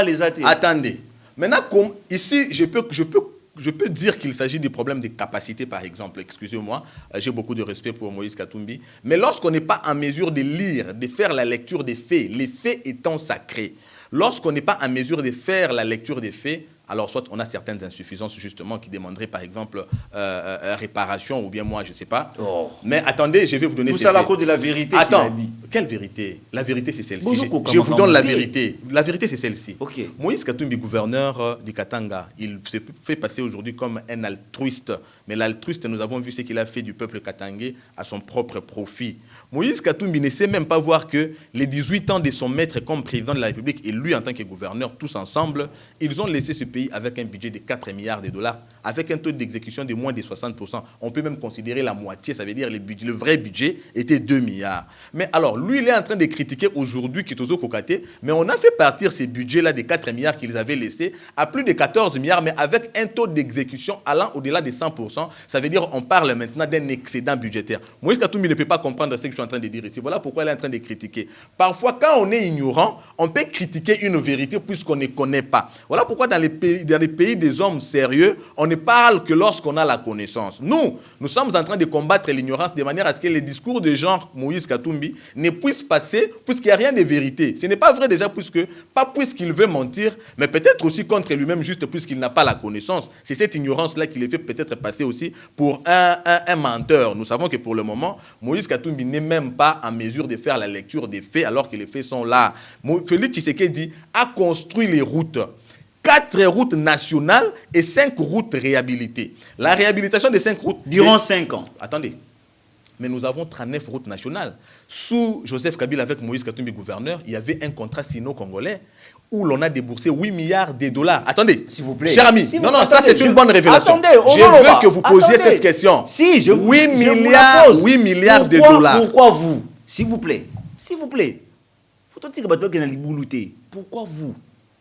Attendez. Maintenant, comme ici, je peux dire qu'il s'agit des problèmes de capacité, par exemple. Excusez-moi, j'ai beaucoup de respect pour Moïse Katumbi. Mais lorsqu'on n'est pas en mesure de lire, de faire la lecture des faits, les faits étant sacrés, lorsqu'on n'est pas en mesure de faire la lecture des faits, alors soit on a certaines insuffisances justement qui demanderaient par exemple réparation ou bien moi je ne sais pas. Oh. Mais attendez, je vais vous donner... Tout ça à cause de la vérité qu'il a dit. Quelle vérité? La vérité c'est celle-ci. Je vous donne la vérité. La vérité c'est celle-ci. Okay. Moïse Katumbi, gouverneur du Katanga, il se fait passer aujourd'hui comme un altruiste. Mais l'altruiste, nous avons vu ce qu'il a fait du peuple katangais à son propre profit. Moïse Katumbi ne sait même pas voir que les 18 ans de son maître comme président de la République et lui en tant que gouverneur, tous ensemble, ils ont laissé ce pays pays avec un budget de 4 milliards de dollars, avec un taux d'exécution de moins de 60%. On peut même considérer la moitié, ça veut dire le vrai budget était 2 milliards. Mais alors, lui, il est en train de critiquer aujourd'hui Kitozo Kokate, mais on a fait partir ces budgets-là des 4 milliards qu'ils avaient laissés à plus de 14 milliards, mais avec un taux d'exécution allant au-delà de 100%. Ça veut dire qu'on parle maintenant d'un excédent budgétaire. Moïse Katumbi ne peut pas comprendre ce que je suis en train de dire ici. Voilà pourquoi il est en train de critiquer. Parfois, quand on est ignorant, on peut critiquer une vérité puisqu'on ne connaît pas. Voilà pourquoi dans les pays des hommes sérieux, on ne parle que lorsqu'on a la connaissance. Nous sommes en train de combattre l'ignorance de manière à ce que les discours de genre Moïse Katumbi ne puissent passer puisqu'il n'y a rien de vérité. Ce n'est pas vrai déjà pas puisqu'il veut mentir, mais peut-être aussi contre lui-même juste puisqu'il n'a pas la connaissance. C'est cette ignorance-là qui le fait peut-être passer aussi pour un menteur. Nous savons que pour le moment, Moïse Katumbi n'est même pas en mesure de faire la lecture des faits alors que les faits sont là. Félix Tshisekedi a construit les routes. 4 routes nationales et 5 routes réhabilitées. La réhabilitation des 5 routes... Durant 5 ans. Attendez. Mais nous avons 39 routes nationales. Sous Joseph Kabila avec Moïse Katumbi gouverneur, il y avait un contrat sino-congolais où l'on a déboursé 8 milliards de dollars. Attendez, s'il vous plaît. Cher ami, Si non, ça c'est une bonne révélation. Attendez, je veux que vous posiez cette question. Si, 8 milliards de dollars. Pourquoi vous? S'il vous plaît. Pourquoi vous?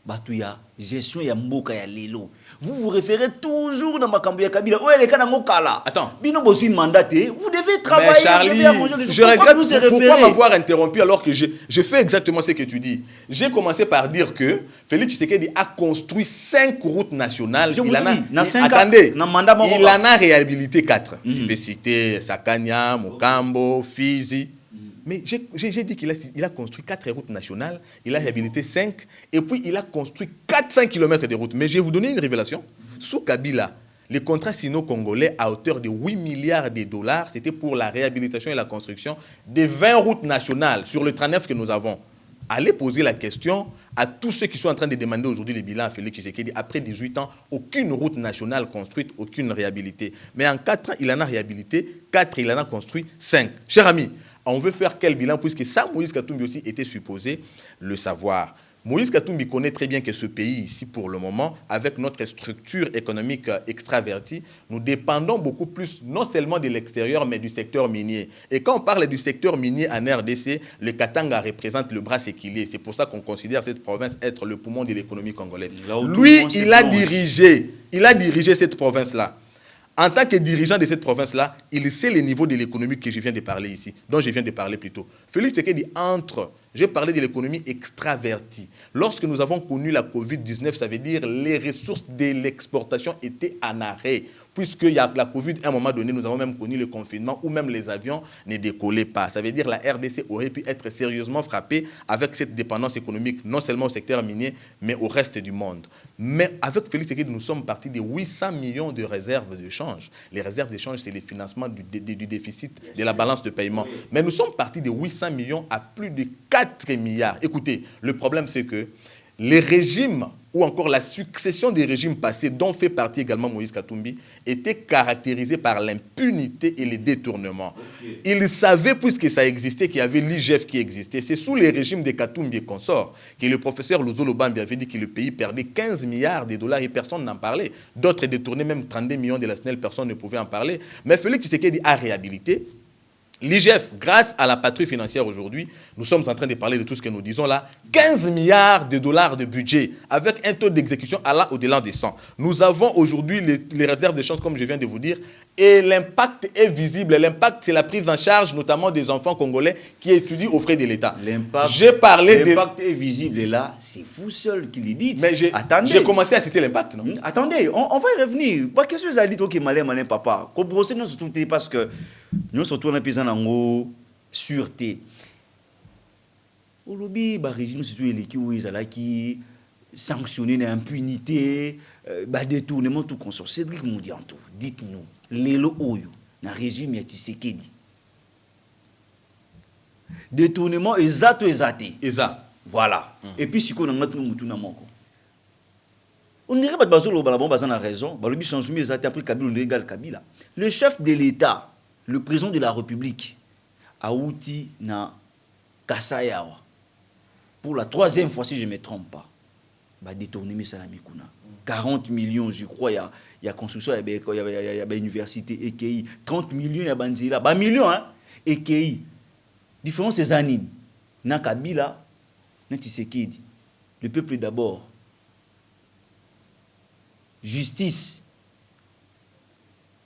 Batuya, gestion ya mboka ya lelo. Vous vous référez toujours dans Makambu ya Kabila. Attends. Bino bosu mandaté, vous devez travailler. Mais Charlie, je regrette pourquoi m'avoir interrompu alors que je fais exactement ce que tu dis. J'ai commencé par dire que Félix Tshisekedi a construit 5 routes nationales. Il en a réhabilité 4. Je peux citer Sakanya, Mokambo, Fizi. Mais j'ai dit qu'il a construit 4 routes nationales, il a réhabilité 5, et puis il a construit 400 km de routes. Mais je vais vous donner une révélation. Sous Kabila, les contrats sino-congolais à hauteur de 8 milliards de dollars, c'était pour la réhabilitation et la construction de 20 routes nationales sur le 39 que nous avons. Allez poser la question à tous ceux qui sont en train de demander aujourd'hui les bilans à Félix Tshisekedi. Après 18 ans, aucune route nationale construite, aucune réhabilité. Mais en 4 ans, il en a réhabilité 4, il en a construit 5. Chers amis, on veut faire quel bilan puisque ça, Moïse Katumbi aussi était supposé le savoir. Moïse Katumbi connaît très bien que ce pays ici, pour le moment, avec notre structure économique extravertie, nous dépendons beaucoup plus, non seulement de l'extérieur, mais du secteur minier. Et quand on parle du secteur minier en RDC, le Katanga représente le bras séquilier. C'est pour ça qu'on considère cette province être le poumon de l'économie congolaise. Lui, il a dirigé cette province-là. En tant que dirigeant de cette province-là, il sait le niveau de l'économie que je viens de parler ici, dont je viens de parler plus tôt. Félix Tshisekedi j'ai parlé de l'économie extravertie. Lorsque nous avons connu la Covid-19, ça veut dire les ressources de l'exportation étaient en arrêt. Puisque y a la Covid, à un moment donné, nous avons même connu le confinement où même les avions ne décollaient pas. Ça veut dire que la RDC aurait pu être sérieusement frappée avec cette dépendance économique, non seulement au secteur minier, mais au reste du monde. Mais avec Félix Tshisekedi, nous sommes partis de 800 millions de réserves de change. Les réserves de change, c'est le financement du déficit de la balance de paiement. Mais nous sommes partis de 800 millions à plus de 4 milliards. Écoutez, le problème, c'est que les régimes ou encore la succession des régimes passés, dont fait partie également Moïse Katumbi, était caractérisée par l'impunité et les détournements. Il savait, puisque ça existait, qu'il y avait l'IGF qui existait. C'est sous les régimes de Katumbi et consorts que le professeur Luzolo Bambi avait dit que le pays perdait 15 milliards de dollars et personne n'en parlait. D'autres détournaient même 32 millions de la SNEL, personne ne pouvait en parler. Mais Félix Tshisekedi a réhabilité. L'IGF, grâce à la patrouille financière aujourd'hui, nous sommes en train de parler de tout ce que nous disons là, 15 milliards de dollars de budget, avec un taux d'exécution allant au-delà des 100. Nous avons aujourd'hui les réserves de change, comme je viens de vous dire, et l'impact est visible. L'impact, c'est la prise en charge, notamment des enfants congolais qui étudient aux frais de l'État. L'impact est visible et là, c'est vous seul qui le dites. Mais j'ai commencé à citer l'impact, non? Attendez, on va y revenir. Pas que vous avez dit, ok, malin, papa. Comprosez nous surtout parce que nous surtout on a besoin en sûreté. Au lobby, le régime surtout qui sanctionner l'impunité, détournement tout consort. Cédric Moudianto, dites-nous, l'élo oyo, na régime ya Tshisekedi. Détournement exact. Voilà. Et puis si on a notre nous na moko. On dirait pas bazolo balabon bazana raison, ba lobi changement exact après Kabila on égal Kabila. Le chef de l'État, le président de la République, a outi na Kasayawa. Pour la 3e fois, si je ne me trompe pas, détourner mes salamikuna. 40 millions, je crois, il y a construction, il y a université, EKI. 30 millions, il y a Banzila. Bah, millions, hein, EKI. Différence, c'est Zanine. Na Kabila, na Tshisekedi. Le peuple d'abord. Justice.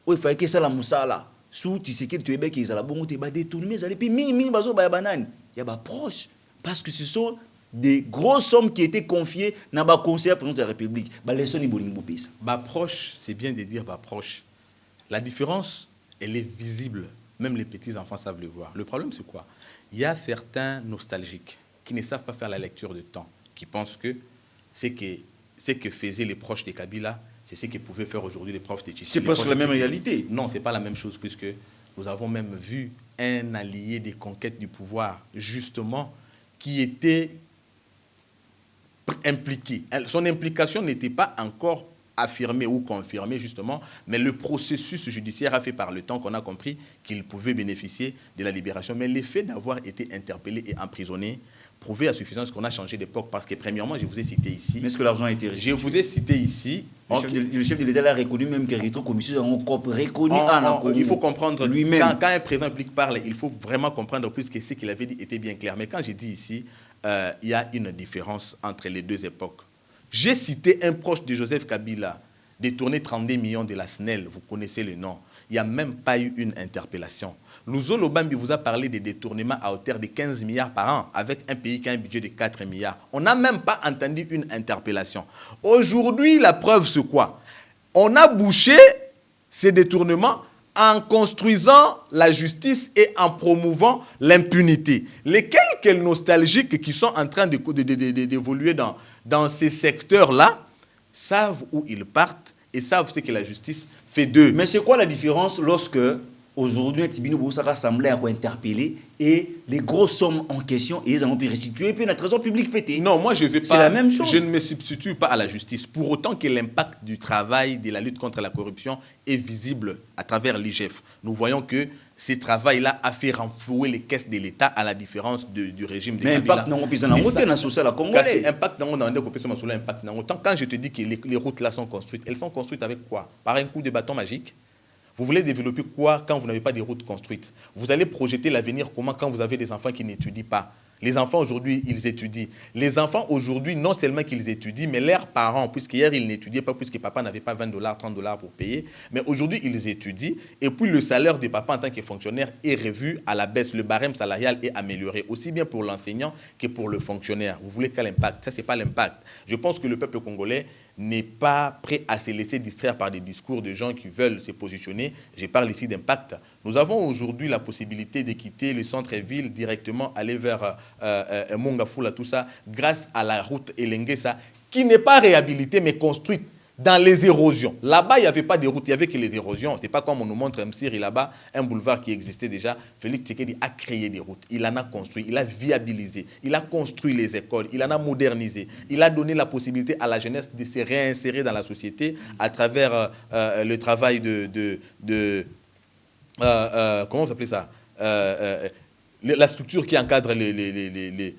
Il fallait que ça la moussala. Sous Tshisekedi, tu es bien qu'ils ont la bonne, tu es détourné, mais puis mini, bazo, ba banane. Il y a proche. Parce que ce sont des grosses sommes qui étaient confiées dans le conseil président de la République. Proche, c'est bien de dire proche. La différence, elle est visible. Même les petits-enfants savent le voir. Le problème, c'est quoi? Il y a certains nostalgiques qui ne savent pas faire la lecture de temps, qui pensent que ce que faisaient les proches de Kabila, c'est ce que pouvaient faire aujourd'hui les profs de Tshisekedi. C'est presque la même réalité. Non, ce n'est pas la même chose, puisque nous avons même vu un allié des conquêtes du pouvoir, justement, qui était impliqué. Son implication n'était pas encore affirmée ou confirmée, justement, mais le processus judiciaire a fait par le temps qu'on a compris qu'il pouvait bénéficier de la libération. Mais l'effet d'avoir été interpellé et emprisonné prouvait à suffisance qu'on a changé d'époque, parce que premièrement, je vous ai cité ici. Mais est-ce que l'argent a été restitué? Je vous ai cité ici. Le chef de l'État l'a reconnu, même qu'il est commission reconnu. Il faut comprendre lui-même. Quand un président public parle, il faut vraiment comprendre plus que ce qu'il avait dit était bien clair. Mais quand j'ai dit ici, il y a une différence entre les deux époques. J'ai cité un proche de Joseph Kabila, détourné 32 millions de la SNEL, vous connaissez le nom. Il n'y a même pas eu une interpellation. Louzo Lobambi vous a parlé des détournements à hauteur de 15 milliards par an, avec un pays qui a un budget de 4 milliards. On n'a même pas entendu une interpellation. Aujourd'hui, la preuve, c'est quoi? On a bouché ces détournements en construisant la justice et en promouvant l'impunité. Les quelques nostalgiques qui sont en train d'évoluer dans ces secteurs-là savent où ils partent et savent ce que la justice fait d'eux. Mais c'est quoi la différence lorsque, aujourd'hui, Tibino Boussa rassemblé à interpeller et les grosses sommes en question, et ils ont pu restituer, et puis notre trésor public pété? Non, moi je vais pas. C'est la même chose. Je ne me substitue pas à la justice. Pour autant que l'impact du travail, de la lutte contre la corruption est visible à travers l'IGF. Nous voyons que ce travail-là a fait renflouer les caisses de l'État à la différence du régime de Kabila. Mais impact non, puis dans le social congolais. Impact non, dans impact non. Autant quand je te dis que les routes là sont construites, elles sont construites avec quoi? Par un coup de bâton magique? Vous voulez développer quoi quand vous n'avez pas des routes construites? Vous allez projeter l'avenir comment quand vous avez des enfants qui n'étudient pas? Les enfants aujourd'hui, ils étudient. Les enfants aujourd'hui, non seulement qu'ils étudient, mais leurs parents, puisqu'hier ils n'étudiaient pas, puisque papa n'avait pas 20 $, 30 $ pour payer, mais aujourd'hui ils étudient, et puis le salaire de papa en tant que fonctionnaire est revu à la baisse. Le barème salarial est amélioré, aussi bien pour l'enseignant que pour le fonctionnaire. Vous voulez quel impact? Ça, ce n'est pas l'impact. Je pense que le peuple congolais n'est pas prêt à se laisser distraire par des discours de gens qui veulent se positionner. Je parle ici d'impact. Nous avons aujourd'hui la possibilité de quitter le centre-ville directement, aller vers Mongafula, tout ça, grâce à la route Elengesa, qui n'est pas réhabilitée, mais construite dans les érosions. Là-bas, il n'y avait pas de route, il n'y avait que les érosions. Ce n'est pas comme on nous montre Msiri là-bas, un boulevard qui existait déjà. Félix Tshisekedi a créé des routes, il en a construit, il a viabilisé, il a construit les écoles, il en a modernisé. Il a donné la possibilité à la jeunesse de se réinsérer dans la société à travers le travail comment vous appelez ça, la structure qui encadre les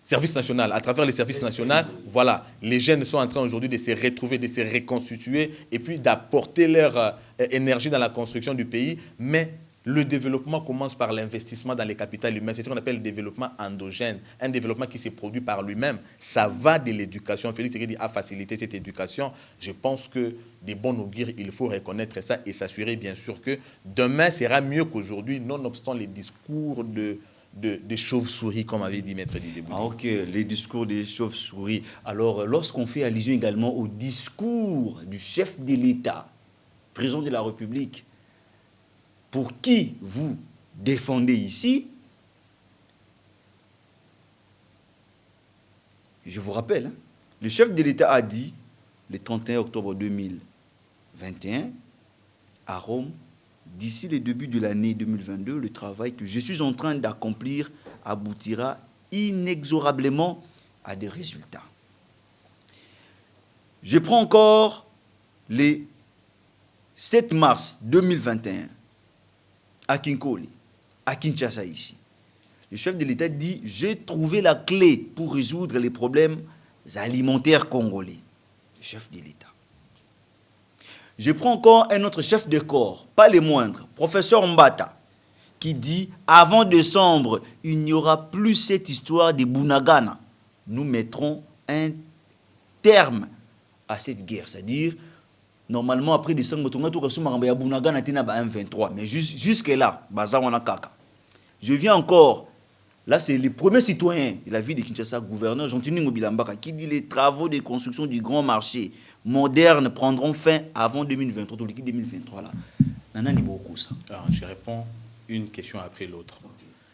services nationaux. À travers les services nationaux, voilà, les jeunes sont en train aujourd'hui de se retrouver, de se reconstituer et puis d'apporter leur énergie dans la construction du pays. Mais le développement commence par l'investissement dans les capitales humaines. C'est ce qu'on appelle le développement endogène, un développement qui se produit par lui-même. Ça va de l'éducation. Félix Tshisekedi a facilité cette éducation. Je pense que des bons augures, il faut reconnaître ça et s'assurer bien sûr que demain sera mieux qu'aujourd'hui, nonobstant les discours de chauves-souris, comme avait dit Maître Didier Boudi. Ah, ok, les discours des chauves-souris. Alors, lorsqu'on fait allusion également au discours du chef de l'État, président de la République, pour qui vous défendez ici, je vous rappelle, hein, le chef de l'État a dit, le 31 octobre 2021, à Rome, d'ici le début de l'année 2022, le travail que je suis en train d'accomplir aboutira inexorablement à des résultats. Je prends encore le 7 mars 2021 à Kinkoli, à Kinshasa ici. Le chef de l'État dit « J'ai trouvé la clé pour résoudre les problèmes alimentaires congolais. » chef de l'État. Je prends encore un autre chef de corps, pas les moindres, professeur Mbata, qui dit « Avant décembre, il n'y aura plus cette histoire de Bunagana. Nous mettrons un terme à cette guerre. » C'est-à-dire, normalement, après décembre, il y a Bunagana et M23. Mais jusque-là, je viens encore. Là, c'est le premier citoyen de la ville de Kinshasa, gouverneur Jean-Tini Ngobilambaka, qui dit les travaux de construction du grand marché moderne prendront fin avant 2023, donc 2023 là. Nana dit beaucoup ça. Alors, je réponds une question après l'autre.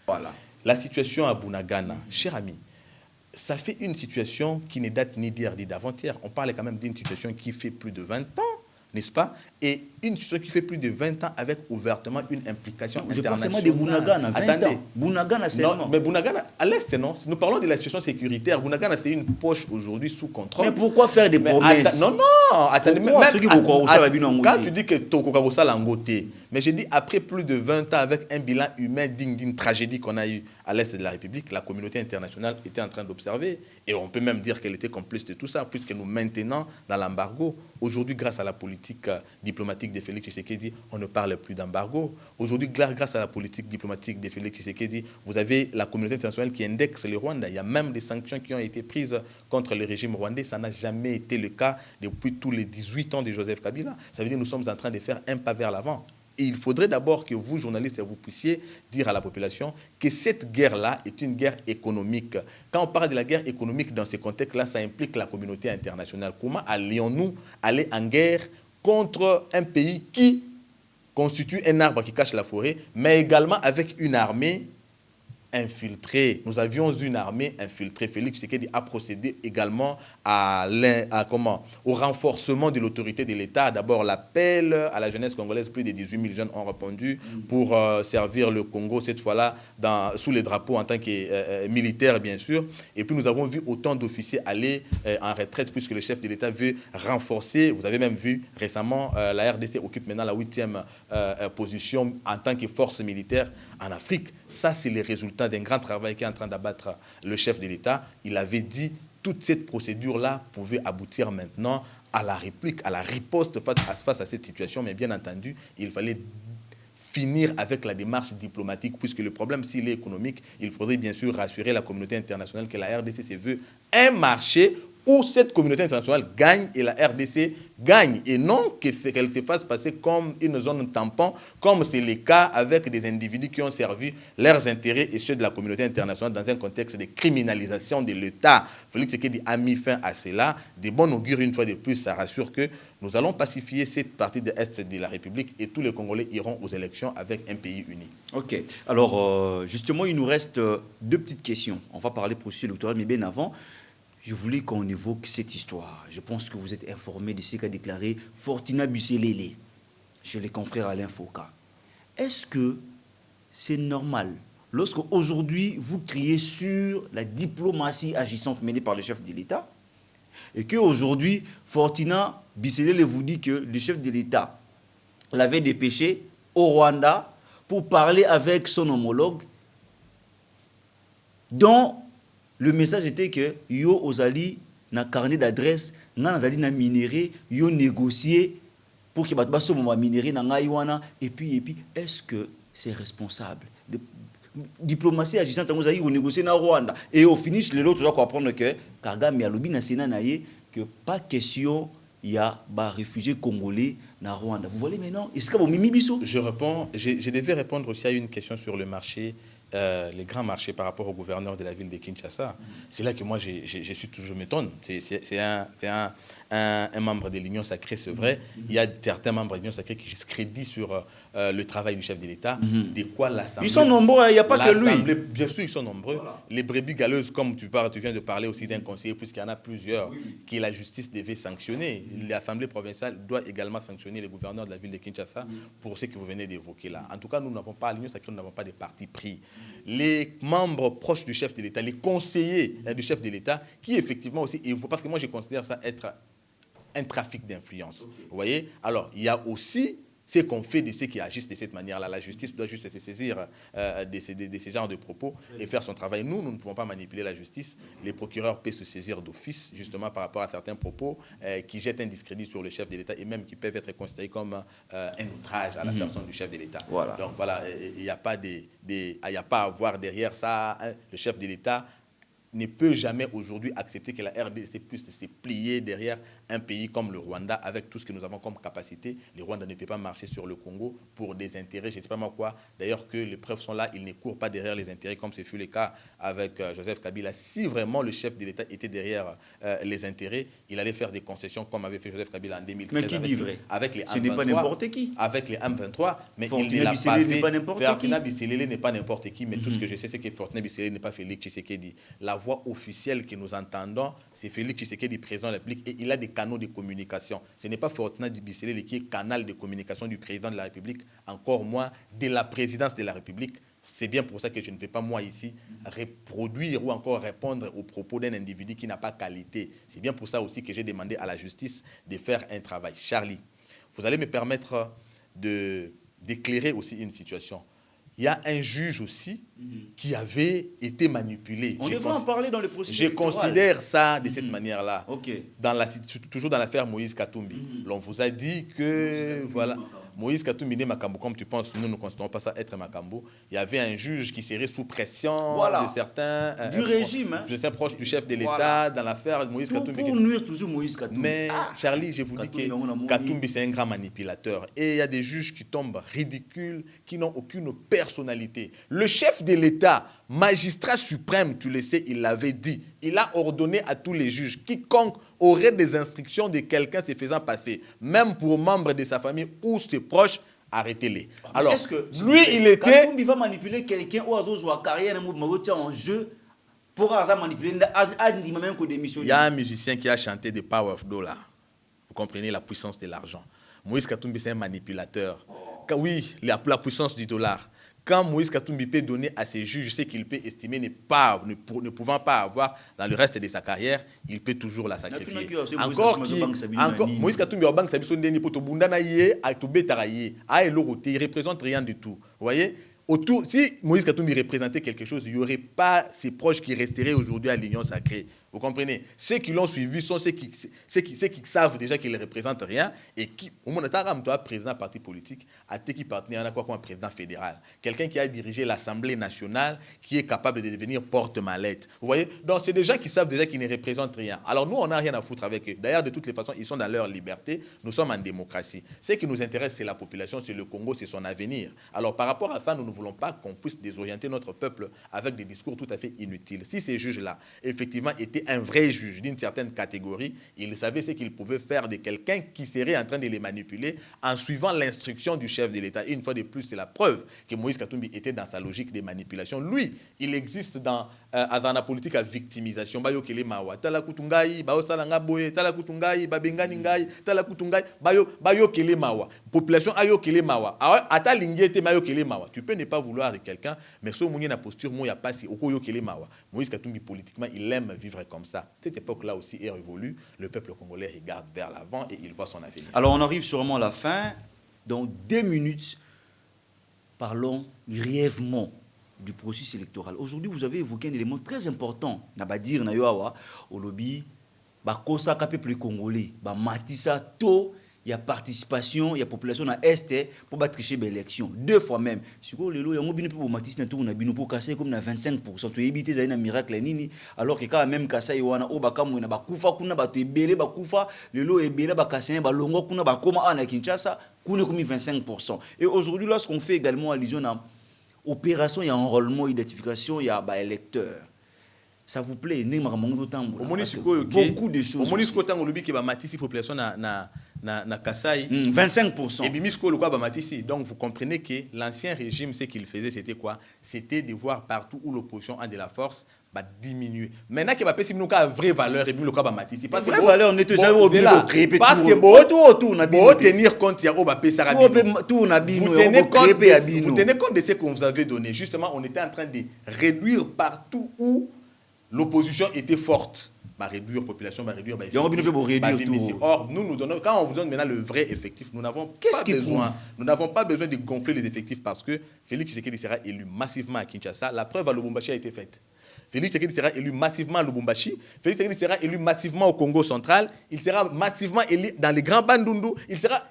Voilà. La situation à Bunagana, cher ami, ça fait une situation qui ne date ni d'hier ni d'avant-hier. On parle quand même d'une situation qui fait plus de 20 ans, n'est-ce pas? Et une situation qui fait plus de 20 ans avec ouvertement une implication internationale. Je pense de Bunagana, 20 ans. Bunagana, c'est non, mais Bunagana, à l'Est, non. Nous parlons de la situation sécuritaire. Bunagana, c'est une poche aujourd'hui sous contrôle. Mais pourquoi faire des promesses? Non, attendez. Quand tu dis que Tokokarosa Langoté, mais j'ai dit après plus de 20 ans avec un bilan humain digne d'une tragédie qu'on a eue à l'Est de la République, la communauté internationale était en train d'observer. Et on peut même dire qu'elle était complice de tout ça, puisque nous maintenant dans l'embargo. Aujourd'hui, grâce à la politique diplomatique de Félix Tshisekedi, on ne parle plus d'embargo. Aujourd'hui, grâce à la politique diplomatique de Félix Tshisekedi, vous avez la communauté internationale qui indexe le Rwanda. Il y a même des sanctions qui ont été prises contre le régime rwandais. Ça n'a jamais été le cas depuis tous les 18 ans de Joseph Kabila. Ça veut dire que nous sommes en train de faire un pas vers l'avant. Et il faudrait d'abord que vous, journalistes, vous puissiez dire à la population que cette guerre-là est une guerre économique. Quand on parle de la guerre économique dans ce contexte-là, ça implique la communauté internationale. Comment allions-nous aller en guerre contre un pays qui constitue un arbre qui cache la forêt, mais également avec une armée infiltrée? Nous avions une armée infiltrée. Félix Tshisekedi a procédé également au renforcement de l'autorité de l'État. D'abord, l'appel à la jeunesse congolaise, plus de 18 000 jeunes ont répondu pour servir le Congo, cette fois-là, sous les drapeaux en tant que militaire, bien sûr. Et puis, nous avons vu autant d'officiers aller en retraite, puisque le chef de l'État veut renforcer. Vous avez même vu récemment, la RDC occupe maintenant la 8e position en tant que force militaire en Afrique. Ça, c'est le résultat d'un grand travail qui est en train d'abattre le chef de l'État. Il avait dit toute cette procédure-là pouvait aboutir maintenant à la réplique, à la riposte face à cette situation. Mais bien entendu, il fallait finir avec la démarche diplomatique, puisque le problème, s'il est économique, il faudrait bien sûr rassurer la communauté internationale que la RDC se veut un marché où cette communauté internationale gagne et la RDC gagne, et non qu'elle se fasse passer comme une zone tampon, comme c'est le cas avec des individus qui ont servi leurs intérêts et ceux de la communauté internationale dans un contexte de criminalisation de l'État. Félix Tshisekedi a mis fin à cela. De bon augure, une fois de plus, ça rassure que nous allons pacifier cette partie de l'Est de la République et tous les Congolais iront aux élections avec un pays uni. Ok. Alors, justement, il nous reste deux petites questions. On va parler processus électoral, mais bien avant, je voulais qu'on évoque cette histoire. Je pense que vous êtes informé de ce qu'a déclaré Fortina Busselele chez les confrères Alain Foucault. Est-ce que c'est normal, lorsque aujourd'hui vous criez sur la diplomatie agissante menée par le chef de l'État, et qu'aujourd'hui Fortina Busselele vous dit que le chef de l'État l'avait dépêché au Rwanda pour parler avec son homologue, dont le message était que yo ozali na carnet d'adresse, na ozali na minéré, yo négocier pour que bato moment minéré na ngai wana, et puis est-ce que c'est responsable de diplomatie agissante vous allez négocier na Rwanda, et au finish les autres doivent comprendre que Kagame a lobby na Sénat naie que pas question il y a des réfugiés congolais na Rwanda. Vous voyez maintenant, est-ce que vous mimi biso? Je réponds, je devais répondre aussi à une question sur le marché. Les grands marchés par rapport au gouverneur de la ville de Kinshasa. C'est là que moi, je suis toujours m'étonne. C'est un membre de l'Union sacrée, c'est vrai. Il y a certains membres de l'Union sacrée qui discréditent sur le travail du chef de l'État. De quoi l'Assemblée... Ils sont nombreux, il n'y a pas que lui. Bien sûr, ils sont nombreux. Voilà. Les brebis galeuses, comme tu viens de parler aussi d'un conseiller, puisqu'il y en a plusieurs, que la justice devait sanctionner. L'Assemblée provinciale doit également sanctionner le gouverneur de la ville de Kinshasa pour ce que vous venez d'évoquer là. En tout cas, nous n'avons pas, à l'Union sacrée, nous n'avons pas de parti pris. Les membres proches du chef de l'État, les conseillers du chef de l'État, qui effectivement aussi, parce que moi je considère ça être un trafic d'influence. Okay. Vous voyez? Alors, il y a aussi ce qu'on fait de ceux qui agissent de cette manière-là. La justice doit juste se saisir de ces genres de propos et faire son travail. Nous ne pouvons pas manipuler la justice. Les procureurs peuvent se saisir d'office, justement par rapport à certains propos qui jettent un discrédit sur le chef de l'État et même qui peuvent être considérés comme un outrage à la personne du chef de l'État. Voilà. Donc voilà, il n'y a pas à avoir derrière ça le chef de l'État ne peut jamais aujourd'hui accepter que la RDC puisse se plier derrière un pays comme le Rwanda avec tout ce que nous avons comme capacité. Le Rwanda ne peut pas marcher sur le Congo pour des intérêts, je ne sais pas moi quoi. D'ailleurs, que les preuves sont là, il ne court pas derrière les intérêts comme ce fut le cas avec Joseph Kabila. Si vraiment le chef de l'État était derrière les intérêts, il allait faire des concessions comme avait fait Joseph Kabila en 2013. Mais qui dit vrai? Avec les Ce n'est pas n'importe qui. Avec les M23, mais Fortuné il ne l'a pas Bisselé fait. n'est pas n'importe qui. Fortuné Bisselé n'est pas n'importe qui, mais tout ce que je sais, c'est que Fortuné Bisselé n'est pas Félix Tshisekedi. La voix officielle que nous entendons, c'est Félix Tshisekedi, président de la République, et il a des canaux de communication. Ce n'est pas Fortuné Bisselé qui est canal de communication du président de la République, encore moins de la présidence de la République. C'est bien pour ça que je ne vais pas, moi, ici, reproduire ou encore répondre aux propos d'un individu qui n'a pas qualité. C'est bien pour ça aussi que j'ai demandé à la justice de faire un travail. Charlie, vous allez me permettre d'éclairer aussi une situation. Il y a un juge aussi qui avait été manipulé. On devrait en parler dans le processus Je électoral. considère ça de cette manière-là. Ok. Toujours dans l'affaire Moïse Katumbi. On vous a dit que, voilà, Moïse Katumbi n'est Makambo, comme tu penses, nous ne considérons pas ça être Makambo. Il y avait un juge qui serait sous pression de certains... du régime. De certains proches du chef de l'État dans l'affaire Moïse Katumbi. Pour nuire toujours Moïse Katumbi. Mais Charlie, je vous dis que Katumbi, c'est un grand manipulateur. Et il y a des juges qui tombent ridicules, qui n'ont aucune personnalité. Le chef de l'État, magistrat suprême, tu le sais, il l'avait dit. Il a ordonné à tous les juges, quiconque aurait des instructions de quelqu'un se faisant passer, même pour membres de sa famille ou ses proches, arrêtez-les. Alors, est-ce que lui, il était... Katumbi va manipuler quelqu'un ou à carrière en jeu pour manipuler Il y a un musicien qui a chanté The Power of Dollar. Vous comprenez la puissance de l'argent. Moïse Katumbi, c'est un manipulateur. Oui, la puissance du dollar. Quand Moïse Katumbi peut donner à ses juges ce qu'il peut estimer ne pouvant pas avoir dans le reste de sa carrière, il peut toujours la sacrifier. Encore Moïse Katumbi au banque Sabiso Ndeni poto bundana yé a tobetara yé a eloroté, il représente rien du tout. Vous voyez? Autour, si Moïse Katumbi représentait quelque chose, il n'y aurait pas ses proches qui resteraient aujourd'hui à l'Union sacrée. Vous comprenez? Ceux qui l'ont suivi sont ceux qui savent déjà qu'il ne représente rien et qui, au moment où tu es président d'un parti politique, à qui partenaire à quoi comme un président fédéral. Quelqu'un qui a dirigé l'Assemblée nationale, qui est capable de devenir porte-mallette. Vous voyez? Donc, c'est des gens qui savent déjà qu'ils ne représentent rien. Alors, nous, on n'a rien à foutre avec eux. D'ailleurs, de toutes les façons, ils sont dans leur liberté. Nous sommes en démocratie. Ce qui nous intéresse, c'est la population, c'est le Congo, c'est son avenir. Alors, par rapport à ça, nous ne voulons pas qu'on puisse désorienter notre peuple avec des discours tout à fait inutiles. Si ces juges-là, effectivement, étaient un vrai juge d'une certaine catégorie, il savait ce qu'il pouvait faire de quelqu'un qui serait en train de les manipuler en suivant l'instruction du chef de l'État. Et une fois de plus, c'est la preuve que Moïse Katumbi était dans sa logique de manipulation. Lui, il existe dans la politique à victimisation. Bayo kele mawa, tala kutungai, bayo salanga boye, tala kutungai, babengani ngai, tala kutungai, bayo kele mawa. Population ayo kele mawa. Ata lingete mayo kele mawa. Tu peux ne pas vouloir de quelqu'un, mais ce mouni na posture mo ya pas si okoyo kele mawa. Moïse Katumbi politiquement, il aime vivre comme ça. Cette époque-là aussi est révolue. Le peuple congolais regarde vers l'avant et il voit son avenir. Alors on arrive sûrement à la fin. Dans 2 minutes, parlons brièvement du processus électoral. Aujourd'hui, vous avez évoqué un élément très important. Nabadir na yoawa, au lobby, bakosa ka peuple congolais, ba matisa to. Il y a participation, il y a population dans l'Est pour battre l'élection. 2 fois même. Si vous avez un pour Matisse, pour casser comme 25%. Tu évites un miracle, alors que quand même Kassa Yoana, Obakamu, Bakufa, Kuna, Batu, Bele, Bakufa, le lot est Bele, Bakassin, Balongo, Kuna, Bakoma, Ana Kinshasa, Kuna comme 25%. Et aujourd'hui, lorsqu'on fait également allusion à opération, il y a enrôlement, identification, il y a électeur. Ça vous plaît, beaucoup de choses. Au population na Kasai 25%. Et Bimisko le quoi Bamatisi. Donc vous comprenez que l'ancien régime, ce qu'il faisait, c'était quoi? C'était de voir partout où l'opposition a de la force, diminuer. Maintenant qu'il va passer une vraie valeur et le quoi Bamatisi. Parce que vraie valeur, on était jamais obligé de créer. Parce que pour tenir compte, il y a vous tenez compte de ce qu'on vous avait donné. Justement, on était en train de réduire partout où l'opposition était forte. réduire la population, réduire Or, nous donnons, quand on vous donne maintenant le vrai effectif, nous n'avons pas besoin de gonfler les effectifs parce que Félix Tshisekedi sera élu massivement à Kinshasa. La preuve à Lubumbashi a été faite. Félix Tshisekedi sera élu massivement à Lubumbashi. Félix Tshisekedi sera élu massivement au Congo central. Il sera massivement élu dans les grands Bandundu. Il sera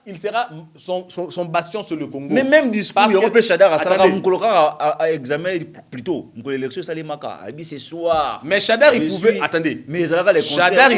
son bastion sur le Congo. Mais même discours, il y aura Chadar à examen plutôt. L'élection, ça c'est soir. Mais Chadar, il pouvait. Attendez. Mais Chadar,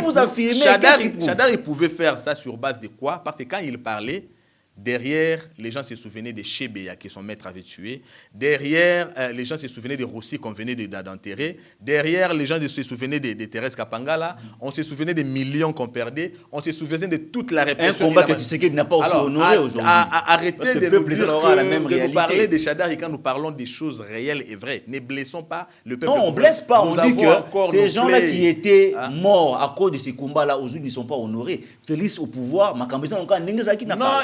il pouvait faire ça sur base de quoi? Parce que quand il parlait, derrière, les gens se souvenaient de Chebeya que son maître avait tué. Derrière, les gens se souvenaient de Rossi qu'on venait d'enterrer. Derrière, les gens se souvenaient de Thérèse Kapangala. On se souvenait des millions qu'on perdait. On se souvenait de toute la répression. Un combat que Tshisekedi n'a pas aussi honoré aujourd'hui. Arrêtez de nous dire que nous parler de Chadar et quand nous parlons des choses réelles et vraies. Ne blessons pas le peuple. Non, on ne blesse pas. On dit que ces gens-là qui étaient morts à cause de ces combats-là, aujourd'hui, ne sont pas honorés. Félix au pouvoir, non,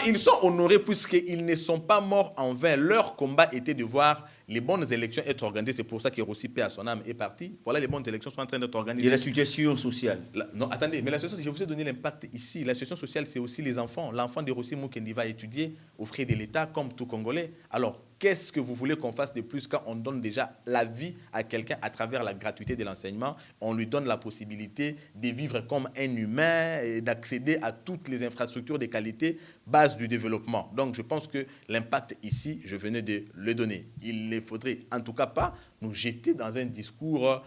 ils sont honorés puisqu'ils ne sont pas morts en vain. Leur combat était de voir les bonnes élections être organisées. C'est pour ça que Rossi, paix à son âme, est parti. Voilà, les bonnes élections sont en train d'être organisées. Et la situation sociale. Non, attendez, mais la situation, je vous ai donné l'impact ici. La situation sociale, c'est aussi les enfants. L'enfant de Rossi Mukendi va étudier aux frais de l'État comme tout Congolais. Alors, qu'est-ce que vous voulez qu'on fasse de plus quand on donne déjà la vie à quelqu'un à travers la gratuité de l'enseignement? On lui donne la possibilité de vivre comme un humain et d'accéder à toutes les infrastructures de qualité, base du développement. Donc, je pense que l'impact ici, je venais de le donner. Il ne faudrait en tout cas pas nous jeter dans un discours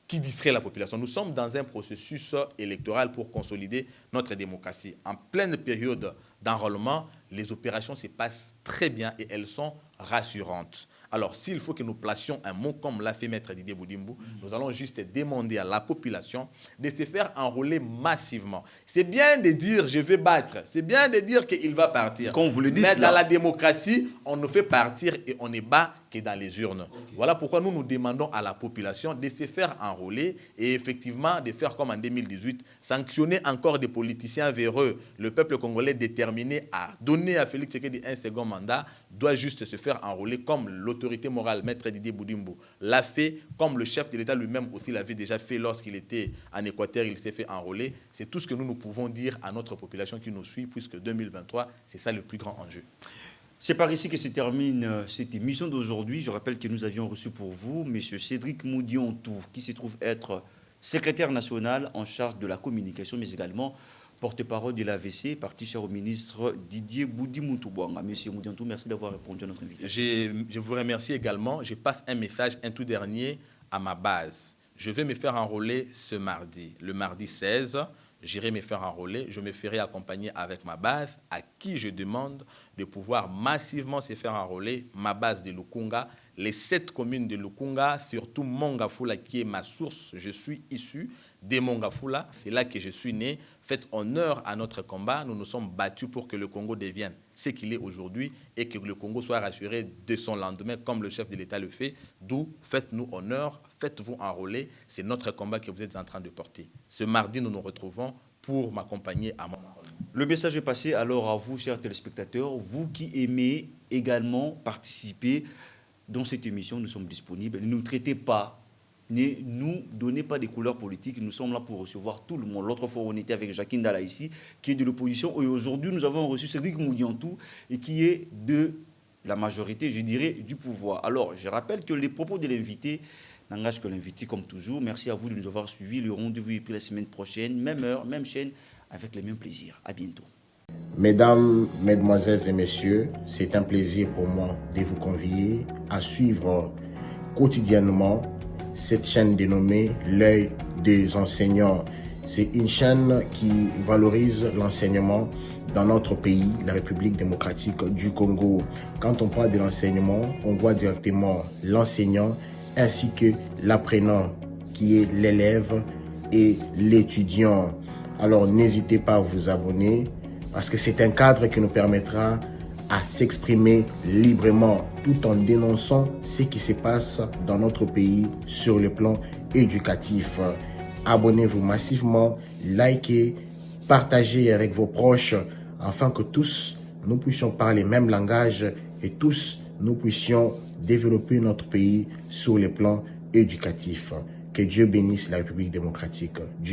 qui distrait la population. Nous sommes dans un processus électoral pour consolider notre démocratie. En pleine période d'enrôlement, les opérations se passent très bien et elles sont rassurantes. Alors, s'il faut que nous placions un mot comme l'a fait Maître Didier Boudimbo, nous allons juste demander à la population de se faire enrôler massivement. C'est bien de dire « je vais battre », c'est bien de dire qu'il va partir. Comme vous le dites, mais dans la démocratie, on ne fait partir et on ne bat que dans les urnes. Okay. Voilà pourquoi nous demandons à la population de se faire enrôler et effectivement de faire comme en 2018, sanctionner encore des politiciens véreux. Le peuple congolais déterminé à donner à Félix Tshisekedi un second mandat doit juste se faire enrôler comme l'autorité morale, Maître Didier Boudimbo, l'a fait, comme le chef de l'État lui-même aussi l'avait déjà fait lorsqu'il était en Équateur, il s'est fait enrôler. C'est tout ce que nous pouvons dire à notre population qui nous suit, puisque 2023, c'est ça le plus grand enjeu. C'est par ici que se termine cette émission d'aujourd'hui. Je rappelle que nous avions reçu pour vous M. Cédric Moudiontou, qui se trouve être secrétaire national en charge de la communication, mais également porte-parole de l'AVC, parti cher au ministre Didier Boudi-Moutouboanga. Monsieur Moudiontou, merci d'avoir répondu à notre invitation. Je vous remercie également. Je passe un message, un tout dernier, à ma base. Je vais me faire enrôler ce mardi, le mardi 16. J'irai me faire enrôler, je me ferai accompagner avec ma base, à qui je demande de pouvoir massivement se faire enrôler, ma base de Lukunga, les 7 communes de Lukunga, surtout Mongafula qui est ma source, je suis issu de Mongafula, c'est là que je suis né. Faites honneur à notre combat, nous nous sommes battus pour que le Congo devienne ce qu'il est aujourd'hui et que le Congo soit rassuré de son lendemain comme le chef de l'État le fait, d'où faites-nous honneur, faites-vous enrôler, c'est notre combat que vous êtes en train de porter. Ce mardi, nous nous retrouvons pour m'accompagner à mon enrôlement. Le message est passé alors à vous, chers téléspectateurs, vous qui aimez également participer dans cette émission, nous sommes disponibles. Ne nous traitez pas, ne nous donnez pas des couleurs politiques, nous sommes là pour recevoir tout le monde. L'autre fois, on était avec Jacqueline Dala ici, qui est de l'opposition, et aujourd'hui, nous avons reçu Cédric Moudiontou, et qui est de la majorité, je dirais, du pouvoir. Alors, je rappelle que les propos de l'invité n'engagent que l'invité, comme toujours. Merci à vous de nous avoir suivis. Le rendez-vous est pris la semaine prochaine, même heure, même chaîne, avec le même plaisir. À bientôt. Mesdames, Mesdemoiselles et Messieurs, c'est un plaisir pour moi de vous convier à suivre quotidiennement cette chaîne dénommée L'œil des enseignants. C'est une chaîne qui valorise l'enseignement dans notre pays, la République démocratique du Congo. Quand on parle de l'enseignement, on voit directement l'enseignant ainsi que l'apprenant qui est l'élève et l'étudiant. Alors n'hésitez pas à vous abonner parce que c'est un cadre qui nous permettra à s'exprimer librement tout en dénonçant ce qui se passe dans notre pays sur le plan éducatif. Abonnez-vous massivement, likez, partagez avec vos proches afin que tous nous puissions parler le même langage et tous nous puissions développer notre pays sur le plan éducatif. Que Dieu bénisse la République démocratique du